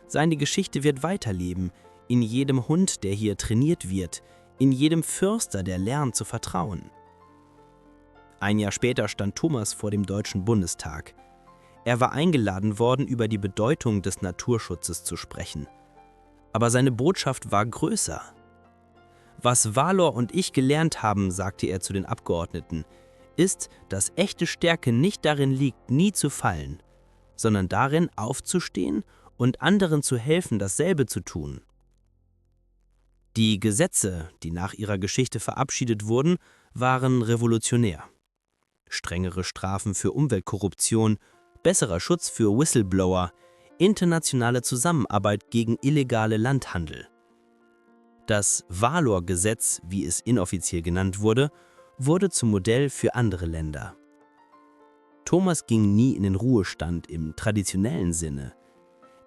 Seine Geschichte wird weiterleben, in jedem Hund, der hier trainiert wird, in jedem Förster, der lernt zu vertrauen. Ein Jahr später stand Thomas vor dem Deutschen Bundestag. Er war eingeladen worden, über die Bedeutung des Naturschutzes zu sprechen. Aber seine Botschaft war größer. »Was Valor und ich gelernt haben«, sagte er zu den Abgeordneten, »ist, dass echte Stärke nicht darin liegt, nie zu fallen, sondern darin, aufzustehen und anderen zu helfen, dasselbe zu tun.« Die Gesetze, die nach ihrer Geschichte verabschiedet wurden, waren revolutionär. Strengere Strafen für Umweltkorruption, besserer Schutz für Whistleblower, internationale Zusammenarbeit gegen illegale Landhandel. Das Valor-Gesetz, wie es inoffiziell genannt wurde, wurde zum Modell für andere Länder. Thomas ging nie in den Ruhestand im traditionellen Sinne.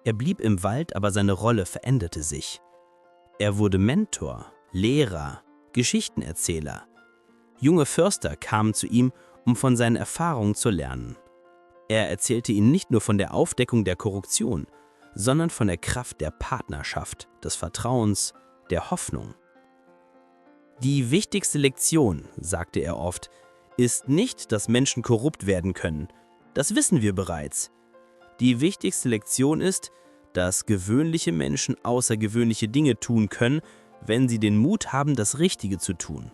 Er blieb im Wald, aber seine Rolle veränderte sich. Er wurde Mentor, Lehrer, Geschichtenerzähler. Junge Förster kamen zu ihm, um von seinen Erfahrungen zu lernen. Er erzählte ihnen nicht nur von der Aufdeckung der Korruption, sondern von der Kraft der Partnerschaft, des Vertrauens, der Hoffnung. Die wichtigste Lektion, sagte er oft, ist nicht, dass Menschen korrupt werden können. Das wissen wir bereits. Die wichtigste Lektion ist, dass gewöhnliche Menschen außergewöhnliche Dinge tun können, wenn sie den Mut haben, das Richtige zu tun.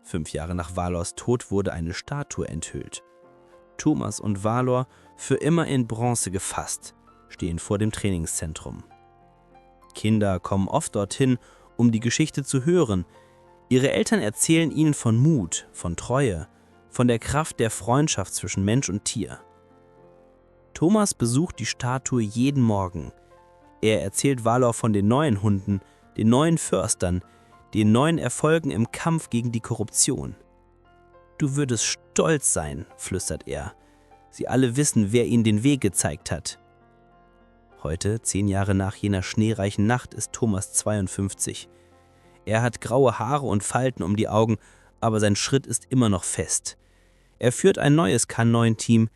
5 Jahre nach Valors Tod wurde eine Statue enthüllt. Thomas und Valor, für immer in Bronze gefasst, stehen vor dem Trainingszentrum. Kinder kommen oft dorthin, um die Geschichte zu hören. Ihre Eltern erzählen ihnen von Mut, von Treue, von der Kraft der Freundschaft zwischen Mensch und Tier. Thomas besucht die Statue jeden Morgen. Er erzählt Valor von den neuen Hunden, den neuen Förstern, den neuen Erfolgen im Kampf gegen die Korruption. »Du würdest stolz sein«, flüstert er. »Sie alle wissen, wer ihnen den Weg gezeigt hat.« Heute, 10 Jahre nach jener schneereichen Nacht, ist Thomas 52. Er hat graue Haare und Falten um die Augen, aber sein Schritt ist immer noch fest. Er führt ein neues K9-Team,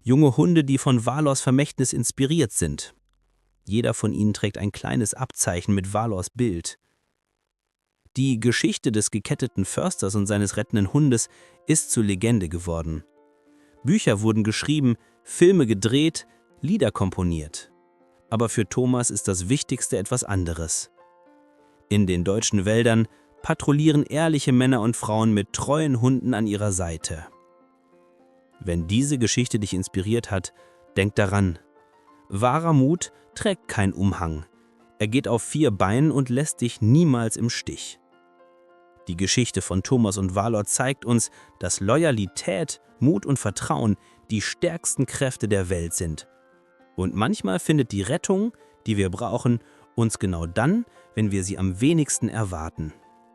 junge Hunde, die von Valors Vermächtnis inspiriert sind. Jeder von ihnen trägt ein kleines Abzeichen mit Valors Bild. Die Geschichte des geketteten Försters und seines rettenden Hundes ist zur Legende geworden. Bücher wurden geschrieben, Filme gedreht, Lieder komponiert. Aber für Thomas ist das Wichtigste etwas anderes. In den deutschen Wäldern patrouillieren ehrliche Männer und Frauen mit treuen Hunden an ihrer Seite. Wenn diese Geschichte dich inspiriert hat, denk daran: Wahrer Mut trägt keinen Umhang. Er geht auf 4 Beinen und lässt dich niemals im Stich. Die Geschichte von Thomas und Valor zeigt uns, dass Loyalität, Mut und Vertrauen die stärksten Kräfte der Welt sind. Und manchmal findet die Rettung, die wir brauchen, uns genau dann, wenn wir sie am wenigsten erwarten.